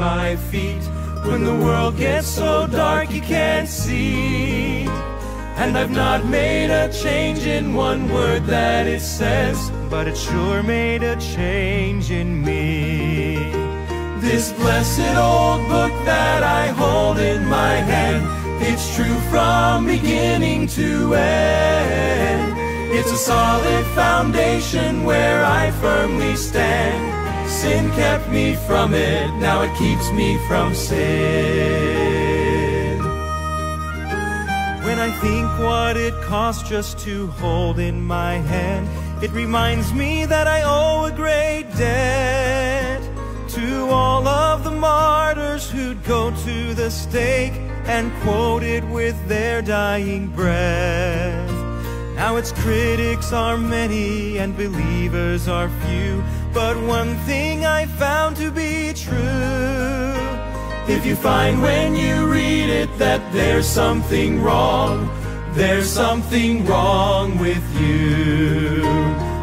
my feet when the world gets so dark you can't see. And I've not made a change in one word that it says, but it sure made a change in me. This blessed old book that I hold in my hand, it's true from beginning to end. It's a solid foundation where I firmly stand. Sin kept me from it, now it keeps me from sin. When I think what it cost just to hold in my hand, it reminds me that I owe a great debt to all of the martyrs who'd go to the stake and quote it with their dying breath. Now its critics are many and believers are few, but one thing I found to be true: if you find when you read it that there's something wrong, there's something wrong with you.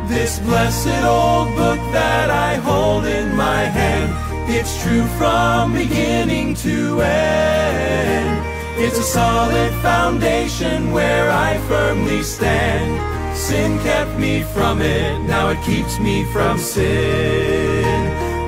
This blessed old book that I hold in my hand, it's true from beginning to end. It's a solid foundation where I firmly stand. Sin kept me from it, now it keeps me from sin.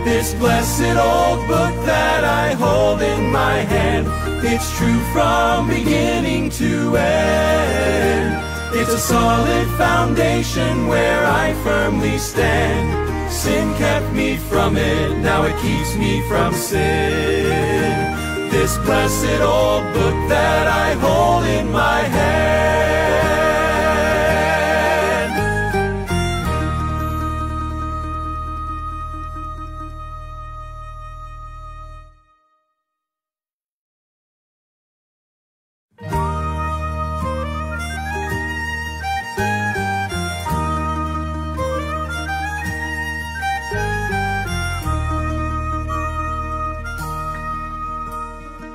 This blessed old book that I hold in my hand, it's true from beginning to end. It's a solid foundation where I firmly stand. Sin kept me from it, now it keeps me from sin. This blessed old book that I hold in my hand.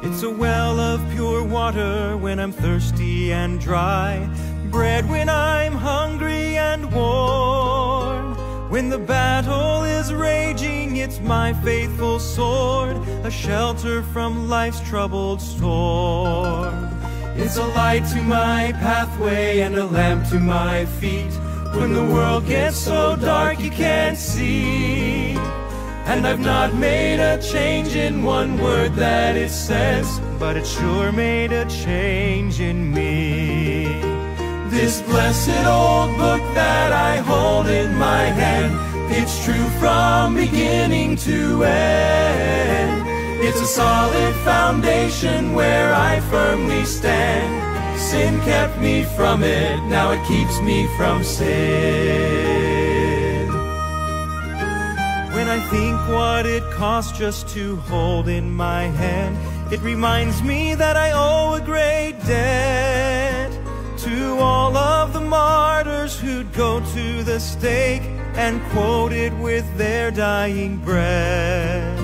It's a well of pure water when I'm thirsty and dry, bread when I'm hungry and warm. When the battle is raging, it's my faithful sword, a shelter from life's troubled storm. It's a light to my pathway and a lamp to my feet when the world gets so dark you can't see. And I've not made a change in one word that it says, but it sure made a change in me. This blessed old book that I hold in my hand, it's true from beginning to end. It's a solid foundation where I firmly stand. Sin kept me from it, now it keeps me from sin. When I think what it cost just to hold in my hand, it reminds me that I owe a great debt to all of the martyrs who'd go to the stake and quote it with their dying breath.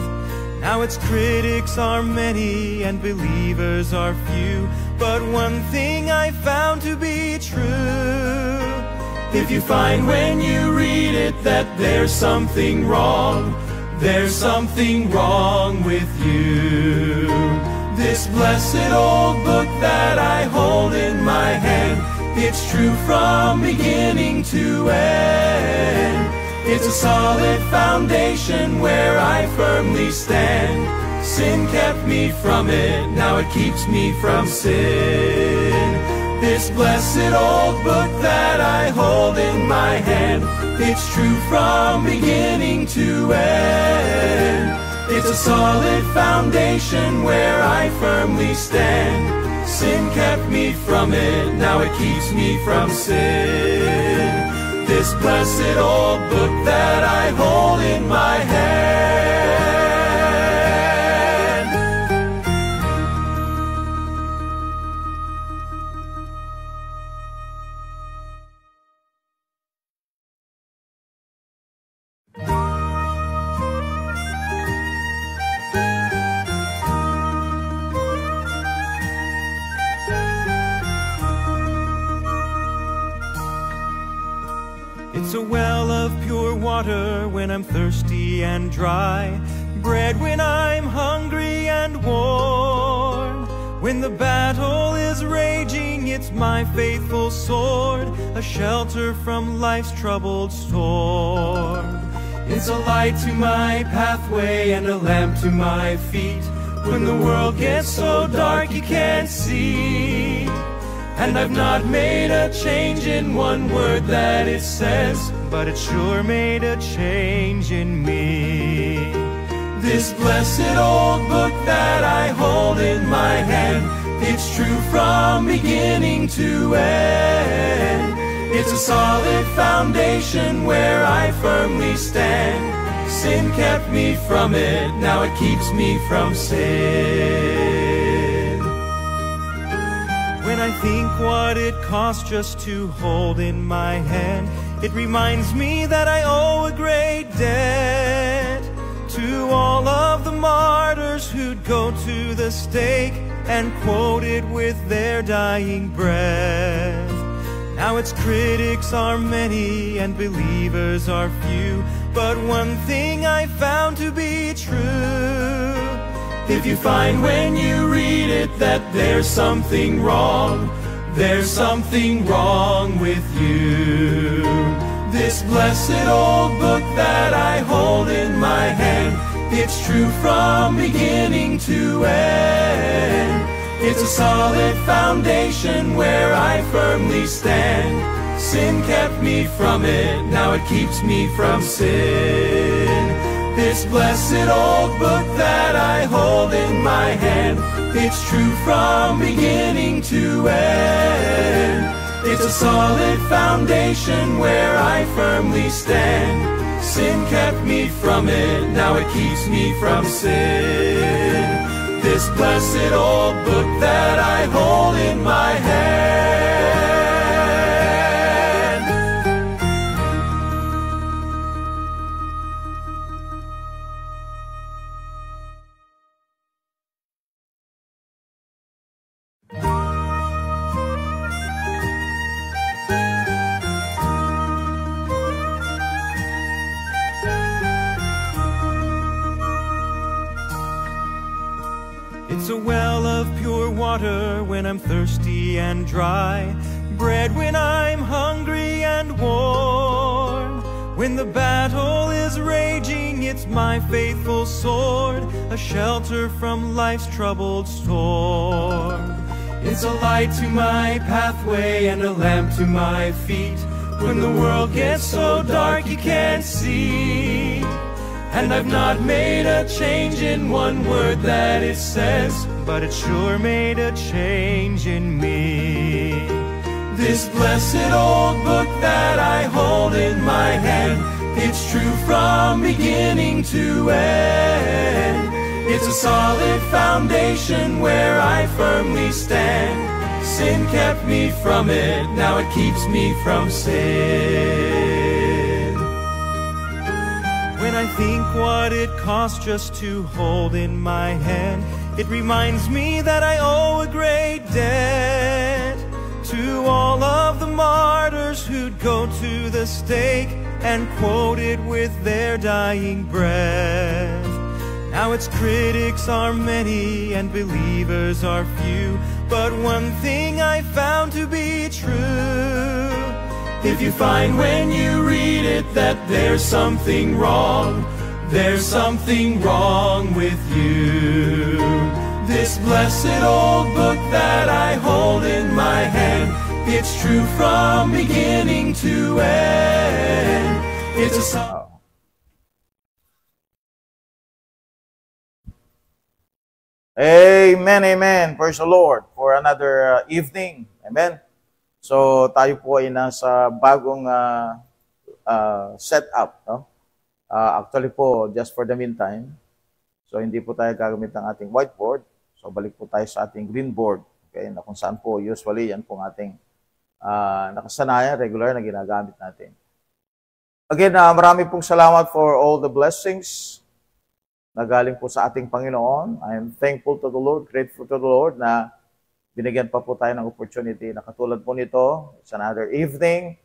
Now its critics are many and believers are few, but one thing I found to be true: if you find when you read it that there's something wrong, there's something wrong with you. This blessed old book that I hold in my hand, it's true from beginning to end. It's a solid foundation where I firmly stand. Sin kept me from it, now it keeps me from sin. This blessed old book that I hold in my hand, it's true from beginning to end. It's a solid foundation where I firmly stand. Sin kept me from it, now it keeps me from sin. This blessed old book that I hold in my hand. It's a well of pure water when I'm thirsty and dry, bread when I'm hungry When the battle is raging, it's my faithful sword, a shelter from life's troubled storm. It's a light to my pathway and a lamp to my feet. When the world gets so dark you can't see, and I've not made a change in one word that it says, but it sure made a change in me. This blessed old book that I hold in my hand, it's true from beginning to end. It's a solid foundation where I firmly stand. Sin kept me from it, now it keeps me from sin. When I think what it costs just to hold in my hand, it reminds me that I owe a great debt to all of the martyrs who'd go to the stake and quote it with their dying breath. Now its critics are many and believers are few, but one thing I found to be true: if you find when you read it that there's something wrong, there's something wrong with you. This blessed old book that I hold in my hand, it's true from beginning to end. It's a solid foundation where I firmly stand. Sin kept me from it, now it keeps me from sin. This blessed old book that I hold in my hand, it's true from beginning to end. It's a solid foundation where I firmly stand. Sin kept me from it, now it keeps me from sin. This blessed old book that I hold in my hand. It's a well of pure water when I'm thirsty and dry, bread when I'm hungry and warm. When the battle is raging, it's my faithful sword, a shelter from life's troubled storm. It's a light to my pathway and a lamp to my feet. When the world gets so dark you can't see, and I've not made a change in one word that it says, but it sure made a change in me. This blessed old book that I hold in my hand, it's true from beginning to end. It's a solid foundation where I firmly stand. Sin kept me from it, now it keeps me from sin. When I think what it costs just to hold in my hand, it reminds me that I owe a great debt to all of the martyrs who'd go to the stake and quote it with their dying breath. Now its critics are many and believers are few, but one thing I found to be true: if you find when you read it that there's something wrong, there's something wrong with you. This blessed old book that I hold in my hand, it's true from beginning to end. It's a song. Amen, amen. Praise the Lord for another evening. Amen. So tayo po ay nasa bagong setup, no? Actually po, just for the meantime. So hindi po tayo gagamit ng ating whiteboard. So balik po tayo sa ating green board. Okay, na kung saan po usually yan pong ating nakasanayan, regular na ginagamit natin. Again, marami pong salamat for all the blessings na galing po sa ating Panginoon. I am thankful to the Lord, grateful to the Lord na binigyan pa po tayo ng opportunity na katulad po nito. It's another evening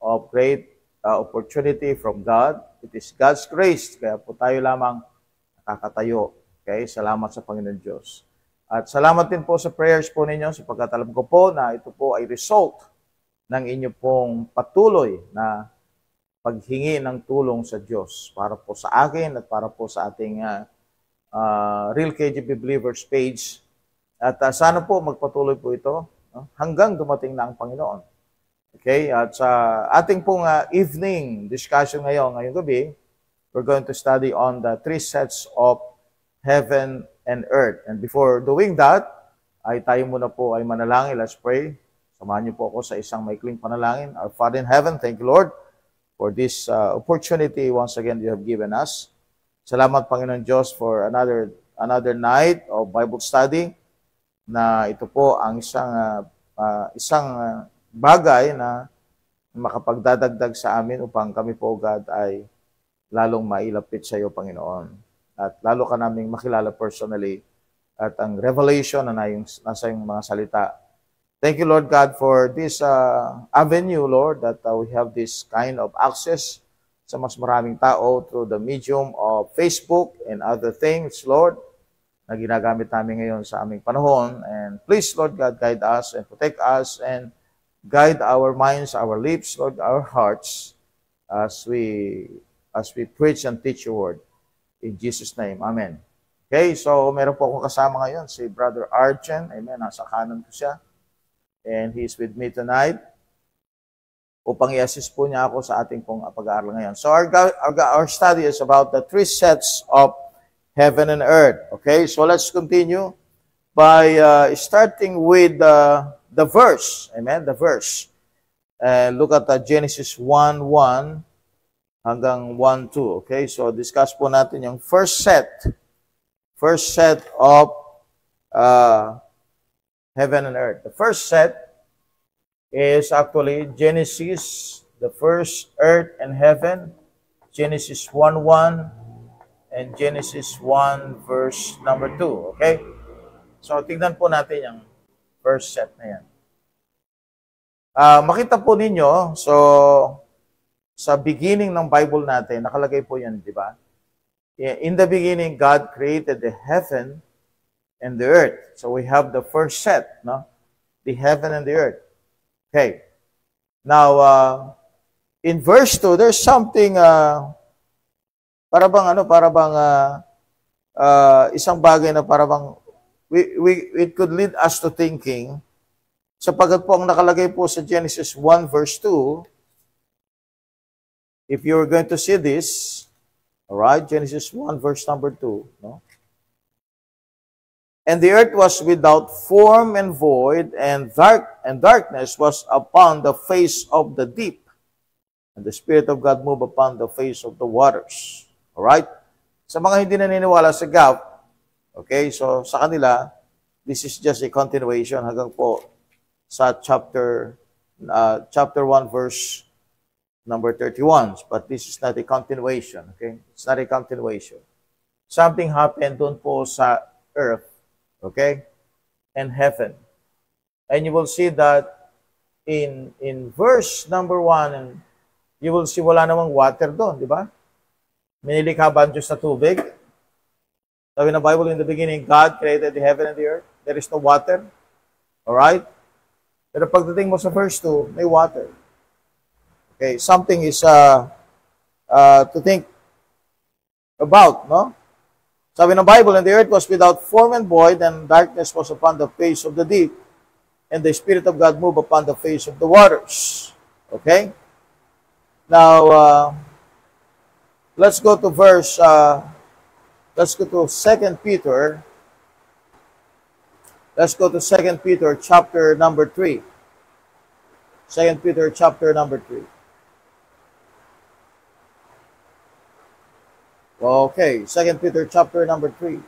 of great opportunity from God. It is God's grace, kaya po tayo lamang nakakatayo. Okay? Salamat sa Panginoon Diyos. At salamat din po sa prayers po ninyo sapagkat alam ko po na ito po ay result ng inyo pong patuloy na paghingi ng tulong sa Diyos para po sa akin at para po sa ating Real KGP Believers page. At sana po magpatuloy po ito hanggang dumating na ang Panginoon. Okay? At sa ating pong evening discussion ngayong gabi, we're going to study on the three sets of heaven and earth. And before doing that, ay tayo muna po ay manalangin. Let's pray. Samahan niyo po ako sa isang maikling panalangin. Our Father in heaven, thank you, Lord, for this opportunity once again you have given us. Salamat, Panginoon Diyos, for another night of Bible study, na ito po ang isang bagay na makapagdadagdag sa amin upang kami po, God, ay lalong mailapit sa iyo, Panginoon. At lalo ka naming makilala personally at ang revelation na nasa yung mga salita. Thank you, Lord God, for this avenue, Lord, that we have this kind of access sa mas maraming tao through the medium of Facebook and other things, Lord, na ginagamit namin ngayon sa aming panahon. And please, Lord God, guide us and protect us and guide our minds, our lips, Lord, our hearts as we preach and teach your word. In Jesus' name, Amen. Okay, so meron po akong kasama ngayon, si Brother Arjen. Amen, nasa kanan ko siya. And he is with me tonight upang i-assist po niya ako sa ating pong pag-aaral ngayon. So our study is about the three sets of heaven and earth. Okay, so let's continue by starting with the verse. Amen, the verse. Look at Genesis 1:1 hanggang 1:2. Okay, so discuss po natin yung first set of heaven and earth. The first set is actually Genesis, the first earth and heaven, Genesis 1:1, and Genesis 1 verse number 2. Okay? So, tignan po natin yung first set na yan. Makita po ninyo, so, sa beginning ng Bible natin, nakalagay po yan, di ba? In the beginning, God created the heaven and the earth. So we have the first set, no? The heaven and the earth. Okay. Now, in verse 2, there's something, isang bagay na it could lead us to thinking, sapagkat po ang nakalagay po sa Genesis 1 verse 2, if you're going to see this, all right, Genesis 1 verse number 2, no? And the earth was without form and void, and darkness was upon the face of the deep. And the Spirit of God moved upon the face of the waters. Alright? Sa mga hindi naniniwala sa God, okay, so sa kanila, this is just a continuation hanggang po sa chapter 1 verse number 31. But this is not a continuation, okay? It's not a continuation. Something happened doon po sa earth, okay, and heaven. And you will see that in verse number 1, and you will see wala namang water doon, di ba? Minilikha ba ang Diyos na tubig? Sabi ng Bible, in the beginning, God created the heaven and the earth. There is no water. Alright? Pero pagdating mo sa verse 2, may water. Okay, something is to think about, no? Sabi ng Bible, and the earth was without form and void, and darkness was upon the face of the deep, and the Spirit of God moved upon the face of the waters. Okay? Now, let's go to let's go to 2 Peter. Let's go to 2 Peter chapter number 3. 2 Peter chapter number 3. Okay, 2 Peter chapter number 3.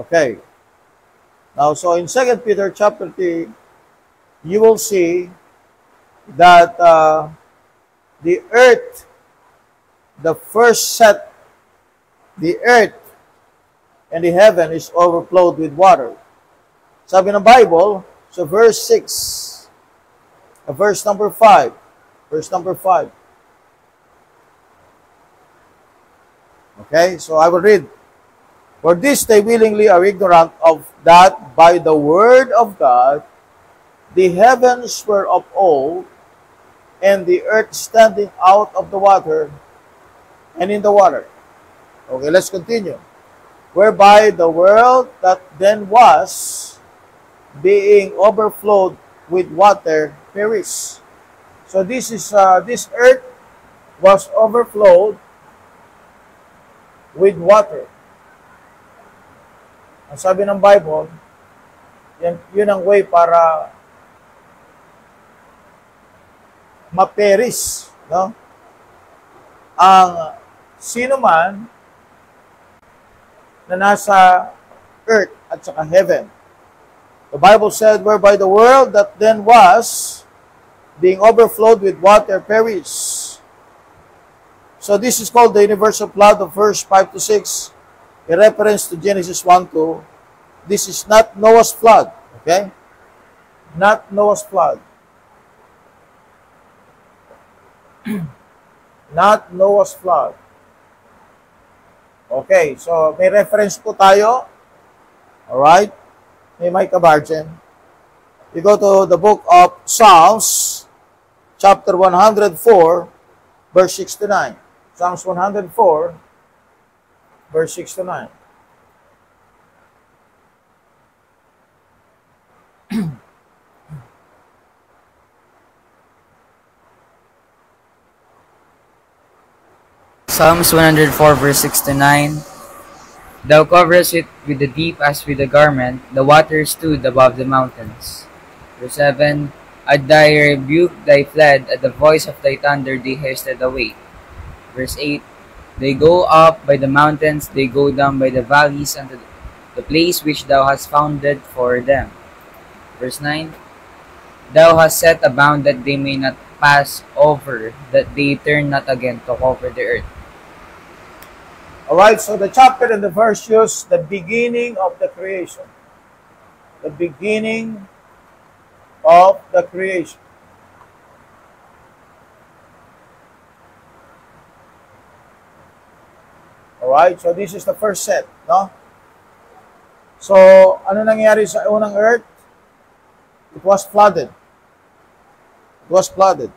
Okay. Now, so in 2 Peter chapter 3, you will see that the earth, the first set, the earth and the heaven is overflowed with water. Sabi ng Bible, so verse 6, verse number 5, verse number 5. Okay, so I will read. For this they willingly are ignorant of that by the word of God the heavens were of old, and the earth standing out of the water and in the water. Okay, let's continue. Whereby the world that then was, being overflowed with water, perished. So this earth was overflowed with water. Ang sabi ng Bible, yun ang way para ma-perish, no? Ang sino man na nasa earth at saka heaven. The Bible said, whereby the world that then was, being overflowed with water, perished. So this is called the universal flood of verse 5 to 6, a reference to Genesis 1:2. This is not Noah's flood, okay? Not Noah's flood. Not Noah's flood. Okay, so may reference po tayo. Alright? May Mike Kabargen. We go to the book of Psalms, chapter 104, verse 6 to 9. Psalms 104, verse 6 to 9. Psalms 104 verse 6 to 9. Thou coverest it with the deep as with a garment, the waters stood above the mountains. Verse 7. At thy rebuke they fled, at the voice of thy thunder they hasted away. Verse 8. They go up by the mountains, they go down by the valleys, unto the place which thou hast founded for them. Verse 9. Thou hast set a bound that they may not pass over, that they turn not again to cover the earth. Alright, so the chapter and the verse use the beginning of the creation. The beginning of the creation. Alright, so this is the first set, no? So, ano nangyari sa unang earth? It was flooded. It was flooded.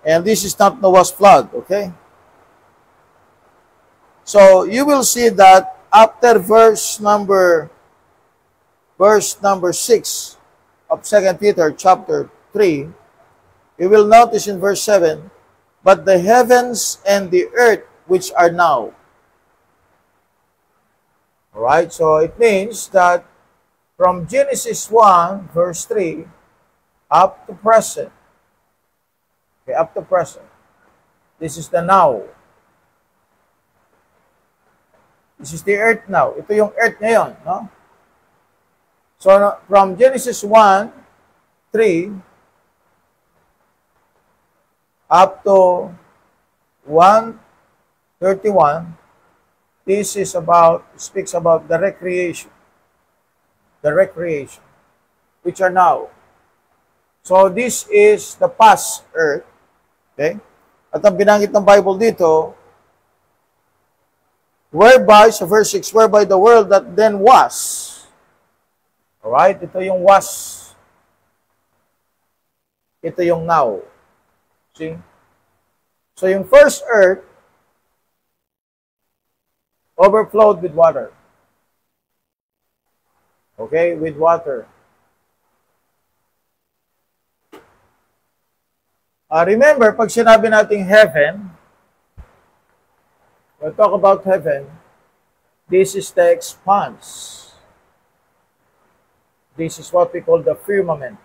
And this is not Noah's flood, okay? So, you will see that after verse number 6 of 2 Peter chapter 3, you will notice in verse 7, but the heavens and the earth which are now. Alright, so it means that from Genesis 1, verse 3, up to present, okay, up to present, this is the now. This is the earth now. Ito yung earth ngayon, no? So, from Genesis 1, 3, up to 1:31, this is speaks about the recreation. The recreation, which are now. So, this is the past earth. Okay? At ang binanggit ng Bible dito, whereby, sa verse 6, whereby the world that then was. Alright? Ito yung was. Ito yung now. See? So, yung first earth, overflowed with water. Okay? With water. Remember, pag sinabi nating heaven, we'll talk about heaven. This is the expanse. This is what we call the firmament.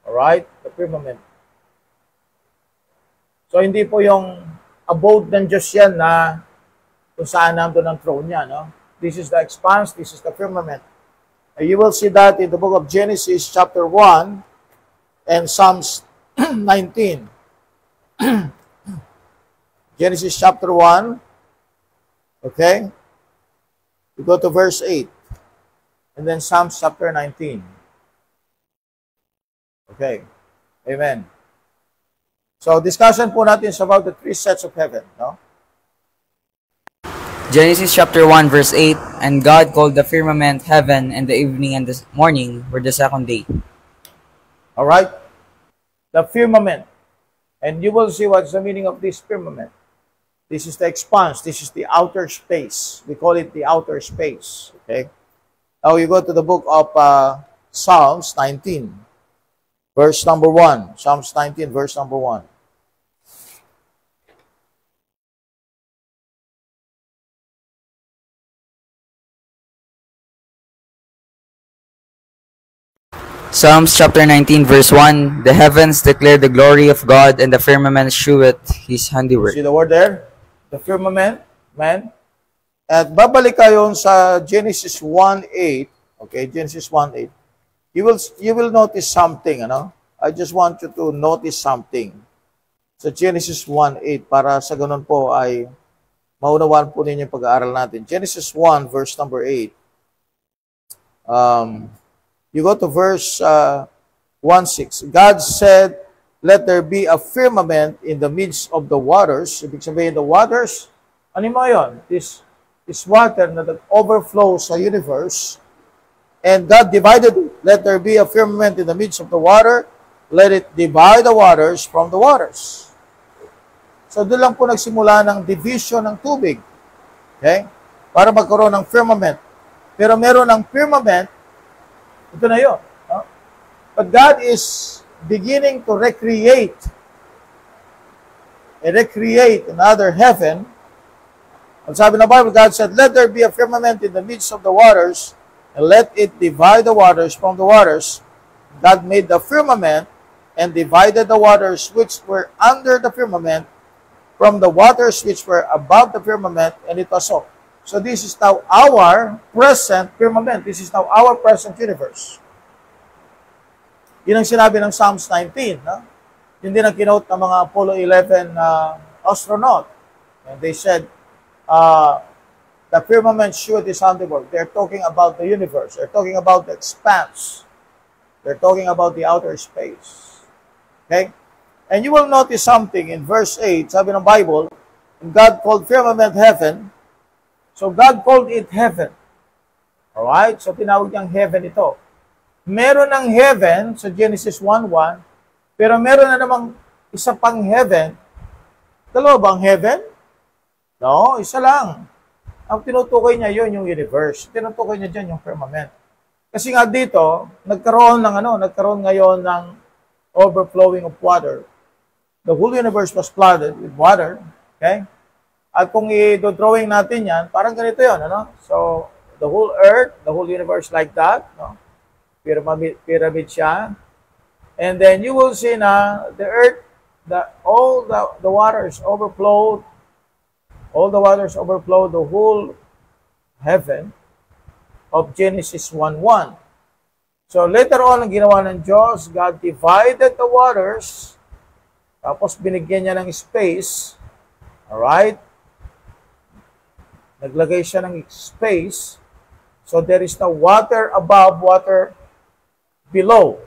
Alright? The firmament. So, hindi po yung abode ng Diyos yan na kung saan nandun ang throne niya, no? This is the expanse. This is the firmament. You will see that in the book of Genesis chapter 1 and Psalms 19. Genesis chapter 1, okay? We go to verse 8. And then Psalms chapter 19. Okay. Amen. So, discussion po natin is about the three sets of heaven, no? Genesis chapter 1 verse 8, and God called the firmament heaven, and the evening and the morning were the second day. All right? The firmament. And you will see what's the meaning of this firmament. This is the expanse. This is the outer space. We call it the outer space. Okay? Now you go to the book of Psalms 19, verse number 1. Psalms 19, verse number 1. Psalms chapter 19 verse 1, the heavens declare the glory of God, and the firmament sheweth his handiwork. See the word there? The firmament, man. At babalik kayo sa Genesis 1:8. Okay, Genesis 1:8. You will notice something, ano? I just want you to notice something. Sa Genesis 1:8 para sa ganun po ay maunawaan po ninyo yung pag-aaral natin. Genesis 1 verse number 8. You go to verse 1:6. God said, "Let there be a firmament in the midst of the waters." Ibig sabihin, the waters, ano mo yun? This water na overflows sa universe. And God divided it. Let there be a firmament in the midst of the water. Let it divide the waters from the waters. So doon lang po nagsimula ng division ng tubig. Okay? Para magkaroon ng firmament. Pero meron ng firmament, ito na yun. No? But God is beginning to recreate another heaven. Ang sabi ng Bible, God said, "Let there be a firmament in the midst of the waters, and let it divide the waters from the waters." God made the firmament and divided the waters which were under the firmament from the waters which were above the firmament, and it was so. So this is now our present firmament. This is now our present universe. Yun ang sinabi ng Psalms 19. No? Yun din ang kinote ng mga Apollo 11 astronaut. And they said, the firmament sheweth his handiwork. They're talking about the universe. They're talking about the expanse. They're talking about the outer space. Okay? And you will notice something in verse 8, sabi ng Bible, and God called firmament heaven. So God called it heaven. Alright? So tinawag niyang heaven ito. Meron ng heaven sa Genesis 1:1, pero meron na namang isa pang heaven. Dalawa bang heaven? No, isa lang. Ang tinutukoy niya yon yung universe. Tinutukoy niya diyan yung firmament. Kasi nga dito, nagkaroon ngayon ng overflowing of water. The whole universe was flooded with water. Okay? At kung i-drawing natin yan, parang ganito yun, ano? So, the whole earth, the whole universe like that, no? Pyramid siya. And then you will see na the earth, all the waters overflowed, the whole heaven of Genesis 1:1. So, later on, ang ginawa ng Diyos, God divided the waters, tapos binigyan niya ng space, alright? Naglagay siya ng space. So, there is no water above, water below.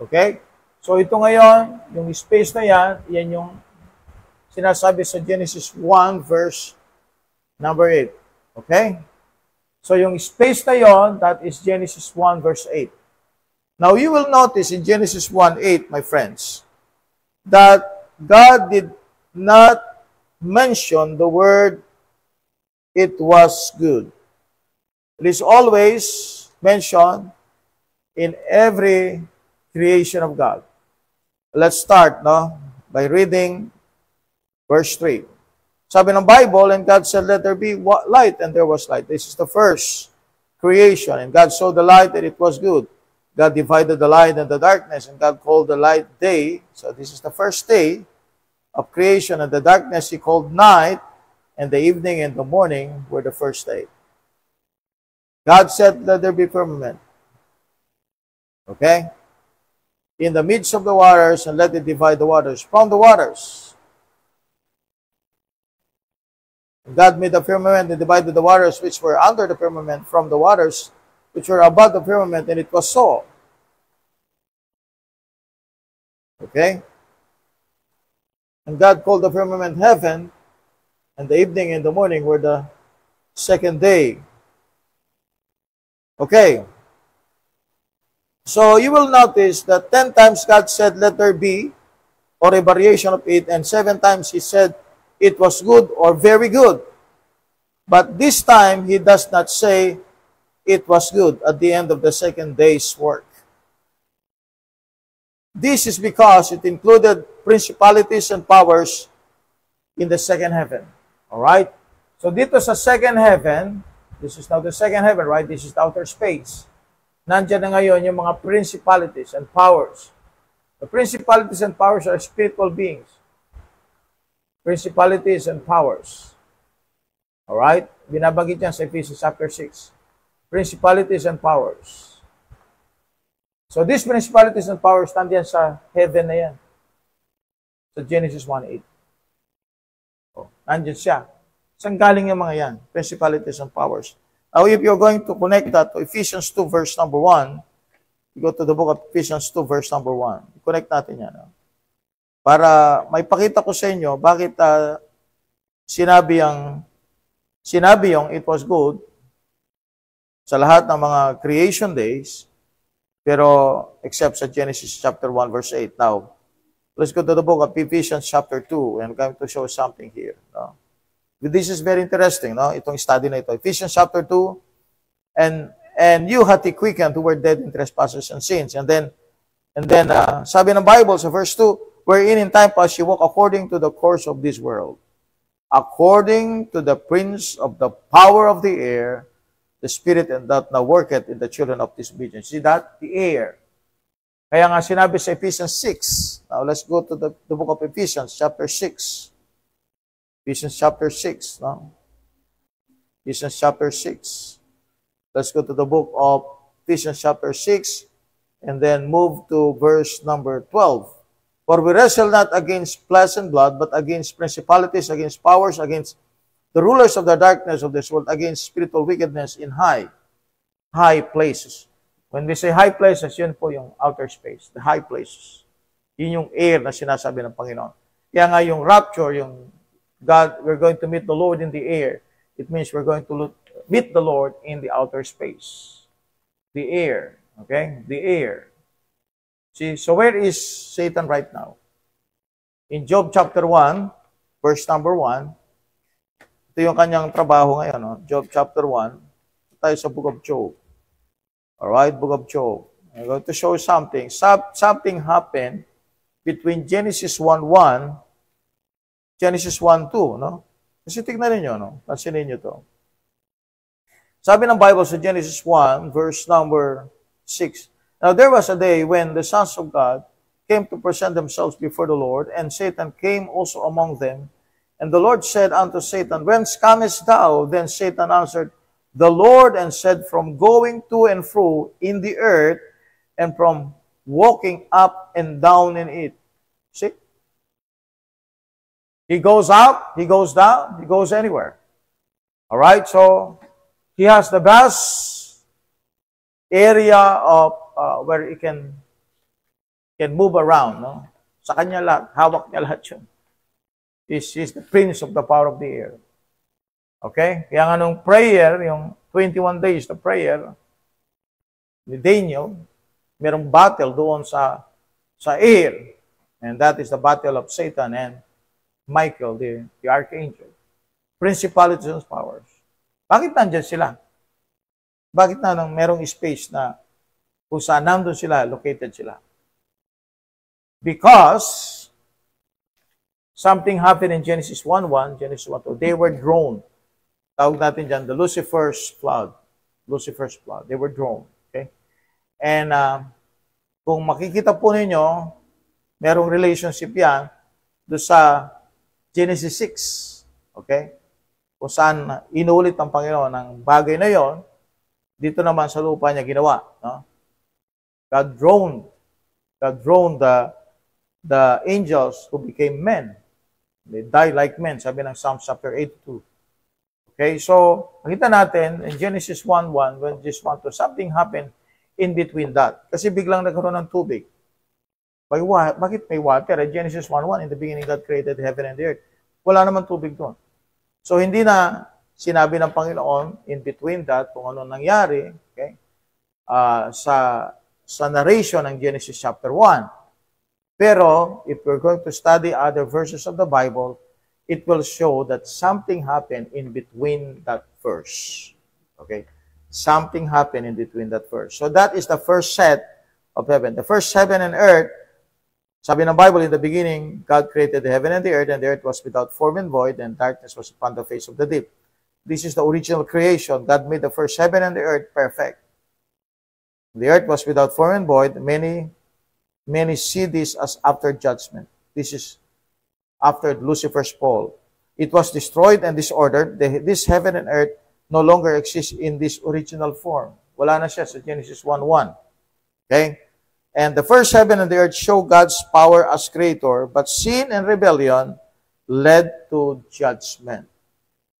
Okay? So, ito ngayon, yung space na yan yung sinasabi sa Genesis 1 verse number 8. Okay? So, yung space na yon, that is Genesis 1 verse 8. Now, you will notice in Genesis 1:8, my friends, that God did not mention the word "it was good." It is always mentioned in every creation of God. Let's start by reading verse 3. Sabi ng Bible, and God said, "Let there be light," and there was light. This is the first creation. And God saw the light, that it was good. God divided the light and the darkness, and God called the light day. So this is the first day of creation, and the darkness He called night, and the evening and the morning were the first day. God said, "Let there be firmament." Okay? In the midst of the waters, and let it divide the waters from the waters. God made the firmament and divided the waters which were under the firmament from the waters which were above the firmament, and it was so. Okay? And God called the firmament heaven, and the evening and the morning were the second day. Okay. So you will notice that 10 times God said, let there be, or a variation of it, and 7 times He said, it was good or very good. But this time, He does not say, it was good at the end of the second day's work. This is because it included principalities and powers in the second heaven. Alright? So dito sa second heaven, this is now the second heaven, right? This is the outer space. Nandiyan na ngayon yung mga principalities and powers. The principalities and powers are spiritual beings. Principalities and powers. Alright? Binabagit yan sa Ephesians chapter 6. Principalities and powers. So these principalities and powers nandiyan sa heaven na yan. Sa Genesis 1:8. Oh, nandiyan siya. Saan galing yung mga yan? Principalities and powers. Now, if you're going to connect that to Ephesians 2 verse number 1, you go to the book of Ephesians 2 verse number 1. Connect natin yan. No? Para may pakita ko sa inyo bakit sinabi yung it was good sa lahat ng mga creation days, pero except sa Genesis chapter 1 verse 8. Now, let's go to the book of Ephesians chapter 2 and I'm going to show something here. No? This is very interesting, no? Itong study na ito. Ephesians chapter 2, and you had he quickened who were dead in trespasses and sins. And then sabi ng Bible sa verse 2, wherein in time past you walk according to the course of this world, according to the prince of the power of the air, the spirit and that now worketh in the children of disobedience. See that? The air. Kaya nga sinabi sa Ephesians 6. Now let's go to the book of Ephesians chapter 6. Ephesians chapter 6. No? Ephesians chapter 6. Let's go to the book of Ephesians chapter 6 and then move to verse number 12. For we wrestle not against flesh and blood, but against principalities, against powers, against the rulers of the darkness of this world, against spiritual wickedness in high places. When we say high places, yun po yung outer space, the high places. Yun yung air na sinasabi ng Panginoon. Kaya nga yung rapture, yung God, we're going to meet the Lord in the air. It means we're going to meet the Lord in the outer space. The air. Okay? The air. See, so where is Satan right now? In Job chapter 1, verse number 1, ito yung kanyang trabaho ngayon. No? Job chapter 1, tayo sa book of Job. Alright, book of Job. I'm going to show you something. Something happened between Genesis 1:1, Genesis 1:2, no? Kasi tignan niyo, no? Pansinin niyo to. Sabi ng Bible sa Genesis 1, verse number 6. Now there was a day when the sons of God came to present themselves before the Lord, and Satan came also among them. And the Lord said unto Satan, Whence comest thou? Then Satan answered, The Lord, and said, From going to and fro in the earth, and from walking up and down in it. See? He goes up, he goes down, he goes anywhere. Alright, so he has the vast area of where he can move around. No? Sa kanya lahat, hawak niya lahat yun. He's the prince of the power of the air. Okay? Kaya nga nung prayer, yung 21 days na prayer ni Daniel, merong battle doon sa air. And that is the battle of Satan and Michael, the archangel. Principalities and powers. Bakit nandyan sila? Bakit na nang merong space na kung saan nandun sila, located sila? Because something happened in Genesis 1:1, Genesis 1:2. They were drawn. Tawag natin dyan, the Lucifer's flood. Lucifer's flood. They were drawn. Okay? And kung makikita po ninyo, merong relationship yan do sa Genesis 6. Okay? Kung saan inulit ng Panginoon ng bagay na yon, dito naman sa lupa niya ginawa. No? God droned the angels who became men. They died like men, sabi ng Psalm chapter 82. Okay, so, nakita natin in Genesis 1:1, when Jesus want to, something happened in between that. Kasi biglang nagkaroon ng tubig. Bakit may water? In Genesis 1:1, in the beginning God created heaven and the earth. Wala naman tubig doon. So, hindi na sinabi ng Panginoon in between that kung ano nangyari, okay, sa narration ng Genesis chapter 1. Pero, if we're going to study other verses of the Bible, it will show that something happened in between that verse. Okay? Something happened in between that verse. So that is the first set of heaven. The first heaven and earth, sabi ng Bible, in the beginning, God created the heaven and the earth was without form and void, and darkness was upon the face of the deep. This is the original creation. God made the first heaven and the earth perfect. The earth was without form and void. Many see this as after judgment. This is after Lucifer's fall. It was destroyed and disordered. This heaven and earth no longer exists in this original form. Wala na siya sa Genesis 1:1. Okay? And the first heaven and the earth show God's power as creator, but sin and rebellion led to judgment.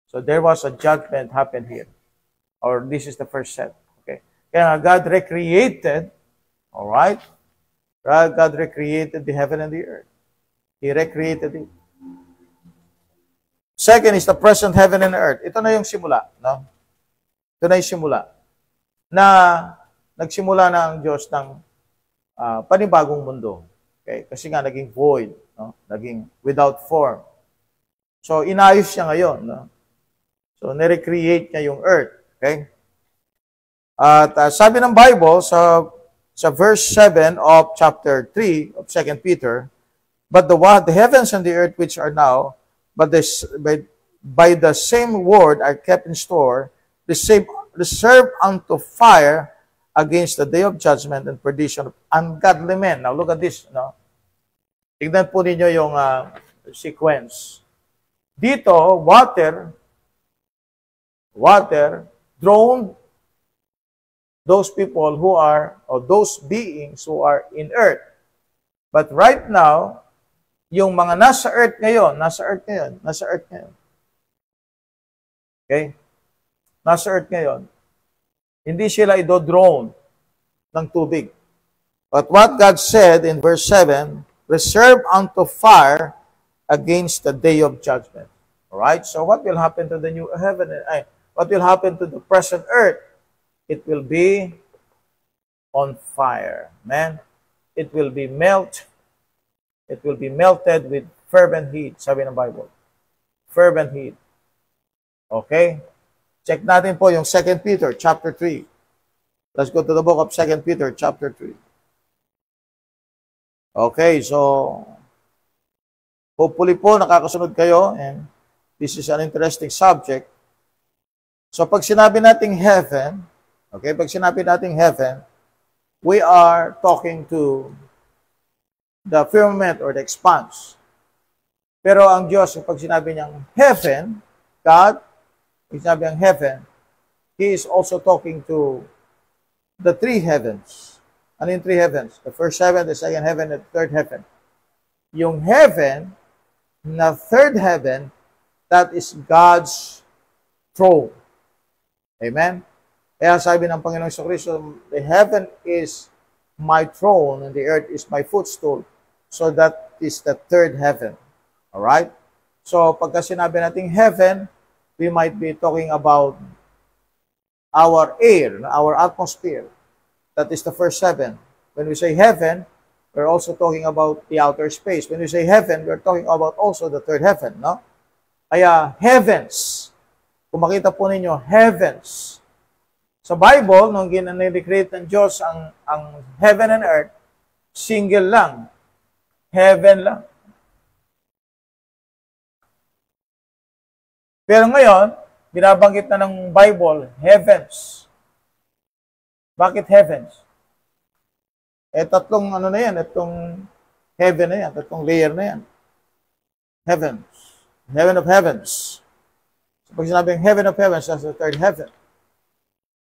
So there was a judgment happened here. Or this is the first set. Okay? Kaya God recreated, all right? God recreated the heaven and the earth. He recreated it. Second is the present heaven and earth. Ito na yung simula. No? Ito na yung simula. Na nagsimula na ang Diyos ng panibagong mundo. Okay? Kasi nga naging void. No? Naging without form. So, inayos siya ngayon. No? So, nirecreate niya yung earth. Okay? At sabi ng Bible sa verse 7 of chapter 3 of 2 Peter, but the heavens and the earth which are now, but by the same word are kept in store, the same reserved unto fire against the day of judgment and perdition of ungodly men. Now look at this. No? Tignan po ninyo yung sequence. Dito, water drowned those people who are, or those beings who are in earth. But right now, yung mga nasa earth ngayon. Okay? Nasa earth ngayon. Hindi sila idodrone ng tubig. But what God said in verse 7, reserve unto fire against the day of judgment. Alright? So what will happen to the new heaven? What will happen to the present earth? It will be on fire. Man, it will be melted. It will be melted with fervent heat, sabi ng Bible. Fervent heat. Okay? Check natin po yung 2 Peter chapter 3. Let's go to the book of 2 Peter chapter 3. Okay, so hopefully po nakakasunod kayo, and this is an interesting subject. So pag sinabi nating heaven, okay, pag sinabi nating heaven, we are talking to the firmament or the expanse. Pero ang Diyos, pag sinabi niyang heaven, God, pag sinabi niyang heaven, He is also talking to the three heavens. Ano yung three heavens? The first heaven, the second heaven, and the third heaven. Yung heaven, na third heaven, that is God's throne. Amen? Kaya sabi ng Panginoong Kristo, the heaven is my throne and the earth is my footstool. So that is the third heaven. Alright? So pagka sinabi nating heaven, we might be talking about our air, our atmosphere. That is the first heaven. When we say heaven, we're also talking about the outer space. When we say heaven, we're talking about also the third heaven. No? Kaya heavens. Kung makita po ninyo, heavens. Sa Bible, nung ginanrecreate ng Diyos ang heaven and earth, single lang. Heaven lang. Pero ngayon, binabanggit na ng Bible, heavens. Bakit heavens? Tatlong ano na yan, itong heaven na yan, tatlong layer na yan. Heavens. Heaven of heavens. So pag sinabing heaven of heavens, that's the third heaven.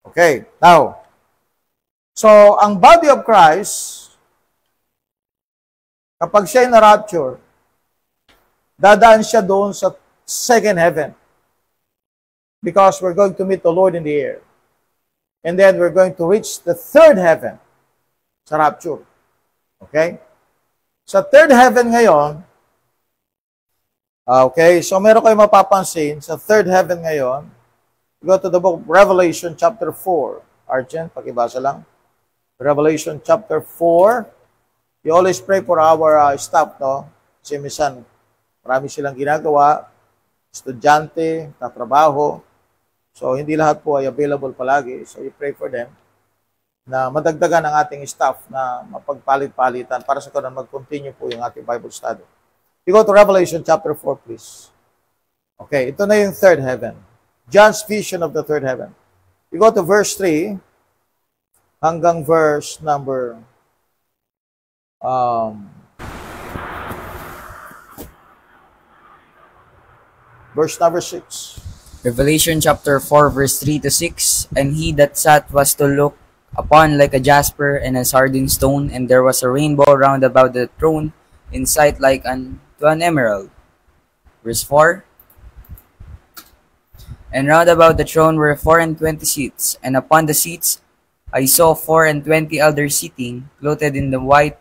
Okay, now, so ang body of Christ, kapag siya'y na-rapture, dadaan siya doon sa second heaven. Because we're going to meet the Lord in the air. And then we're going to reach the third heaven sa rapture. Okay? Sa third heaven ngayon, okay, so meron kayo mapapansin, sa third heaven ngayon, You go to the book of Revelation chapter 4. Arjen, pakibasa lang. Revelation chapter 4. You always pray for our staff, no? Kasi minsan, marami silang ginagawa, estudyante, tatrabaho. So, hindi lahat po ay available palagi. So, you pray for them na madagdagan ang ating staff na mapagpalit-palitan para sa kanan mag-continue po yung ating Bible study. You go to Revelation chapter 4, please. Okay, ito na yung third heaven. John's vision of the third heaven. You go to verse 3 hanggang verse number verse number 6. Revelation chapter 4 verse 3 to 6. And he that sat was to look upon like a jasper and a sardine stone, and there was a rainbow round about the throne, in sight like unto an emerald. Verse 4. And round about the throne were 24 seats, and upon the seats I saw 24 elders sitting, clothed in the white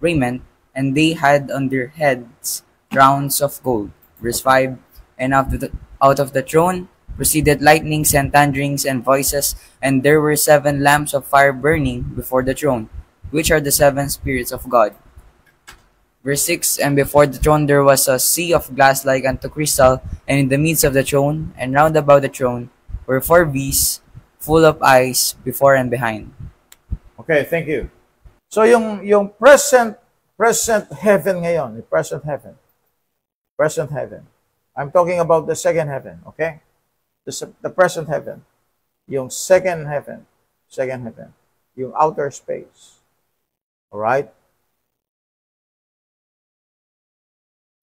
raiment, and they had on their heads crowns of gold. Verse 5. And out of the throne proceeded lightnings and thunderings and voices, and there were 7 lamps of fire burning before the throne, which are the 7 spirits of God. Verse 6. And before the throne there was a sea of glass like unto crystal, and in the midst of the throne, and round about the throne, were 4 beasts, full of eyes before and behind. Okay, thank you. So yung present heaven ngayon, present heaven. I'm talking about the second heaven, okay? The present heaven, yung second heaven, yung outer space. All right?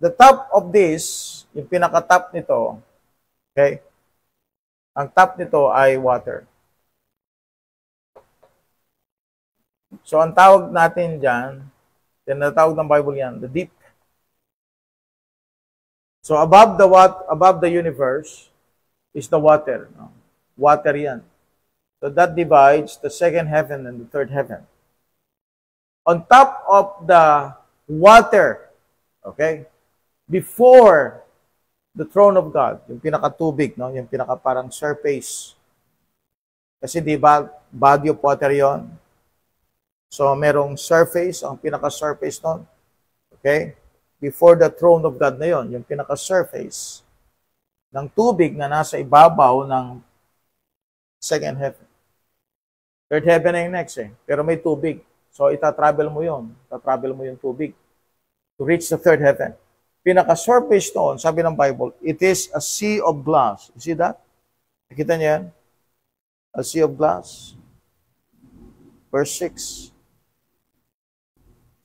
The top of this, yung pinaka-top nito, okay? Ang top nito ay water. So, ang tawag natin dyan, tinatawag ng Bible yan, the deep. So, above the universe is the water. No? Water yan. So, that divides the second heaven and the third heaven. On top of the water, okay, before the throne of God, yung pinaka-tubig, no? Yung pinaka-parang surface. Kasi di ba, body of water yon. So, merong surface, ang pinaka-surface nun. Okay? Before the throne of God na yon, yung pinaka-surface ng tubig na nasa ibabaw ng second heaven. Third heaven na yung next eh. Pero may tubig. So, itatravel mo yon. Itatravel mo yung tubig to reach the third heaven. Pinaka-surface noon, sabi ng Bible, it is a sea of glass. You see that? Nakita niyo yan? A sea of glass. Verse 6.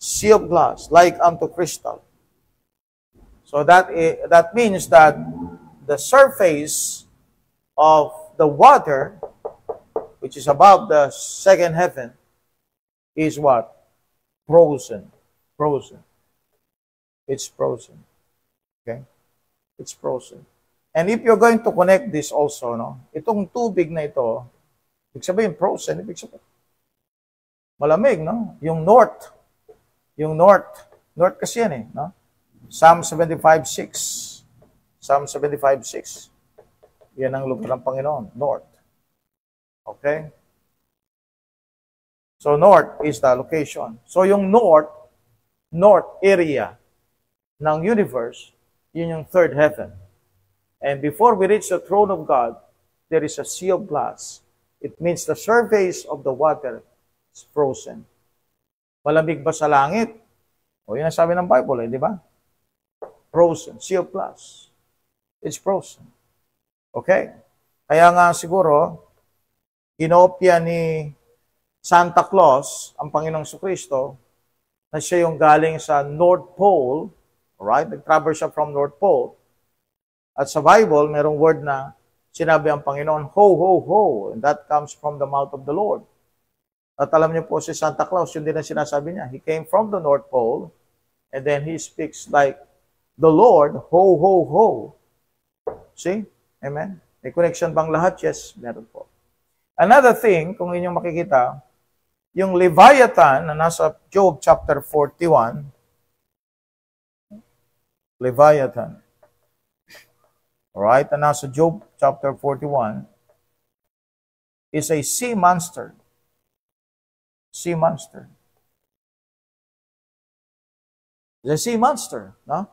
Sea of glass, like unto crystal. So that means that the surface of the water, which is above the second heaven, is what? Frozen. Frozen. It's frozen. Okay? It's frozen. And if you're going to connect this also, no? Itong tubig na ito, ibig sabihin frozen, ibig sabihin malamig, no? Yung north. North kasi yan eh, no? Psalm 75:6. Psalm 75:6. Yan ang lugar ng Panginoon, north. Okay? So north is the location. So yung north area ng universe, yun yung third heaven. And before we reach the throne of God, there is a sea of glass. It means the surface of the water is frozen. Malamig ba sa langit? O yun ang sabi ng Bible, di ba? Frozen. Sea of glass. It's frozen. Okay? Kaya nga siguro, inopya ni Santa Claus, ang Panginoong Jesucristo, na siya yung galing sa North Pole. Alright? Nag-travel siya from North Pole. At sa Bible, merong word na sinabi ang Panginoon, ho, ho, ho. And that comes from the mouth of the Lord. At alam niyo po si Santa Claus, yun din ang sinasabi niya. He came from the North Pole, and then he speaks like the Lord, ho, ho, ho. See? Amen? May connection bang lahat? Yes, meron po. Another thing, kung inyong makikita, yung Leviathan na nasa Job chapter 41, Leviathan. Alright, na nasa Job chapter 41, is a sea monster. Sea monster. The sea monster, no?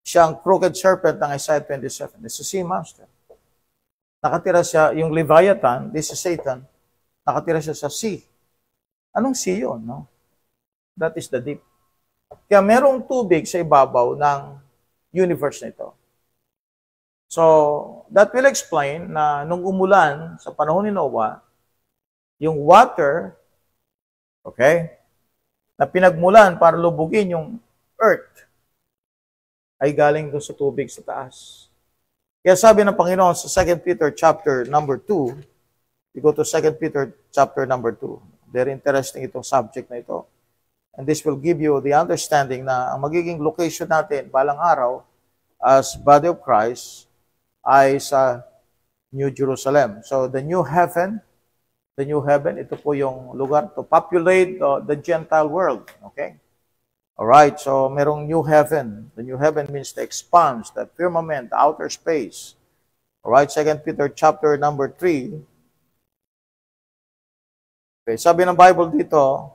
Siya ang crooked serpent ng Isaiah 27. It's a sea monster. Nakatira siya, yung Leviathan, this is Satan, nakatira siya sa sea. Anong sea yun, no? That is the deep. Kaya merong tubig sa ibabaw ng universe nito. So, that will explain na nung umulan sa panahon ni Noah, yung water, okay, na pinagmulan para lubugin yung earth, ay galing doon sa tubig sa taas. Kaya sabi ng Panginoon sa 2 Peter chapter number 2, you go to 2 Peter chapter number 2. Very interesting itong subject na ito. And this will give you the understanding na ang magiging location natin balang araw as body of Christ ay sa New Jerusalem. So the new heaven, ito po yung lugar to populate the Gentile world. Okay? Alright, so merong new heaven. The new heaven means the expanse, the firmament, the outer space. Alright, 2 Peter chapter number 3. Okay, sabi ng Bible dito,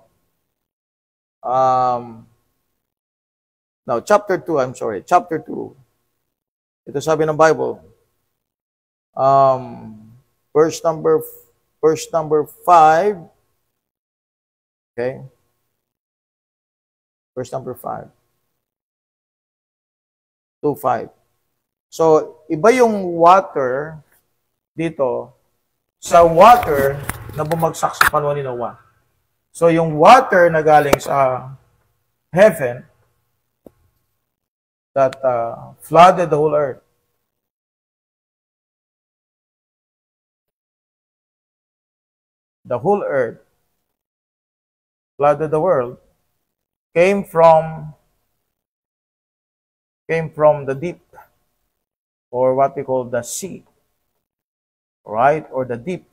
chapter 2, chapter 2. Ito sabi ng Bible, verse number 5. Okay? Verse number 5. 2:5. So, iba yung water dito sa water na bumagsak sa panahon ni Noah. So, yung water na galing sa heaven that flooded the whole earth. The whole earth flooded the world came from the deep, or what we call the sea, right? Or the deep.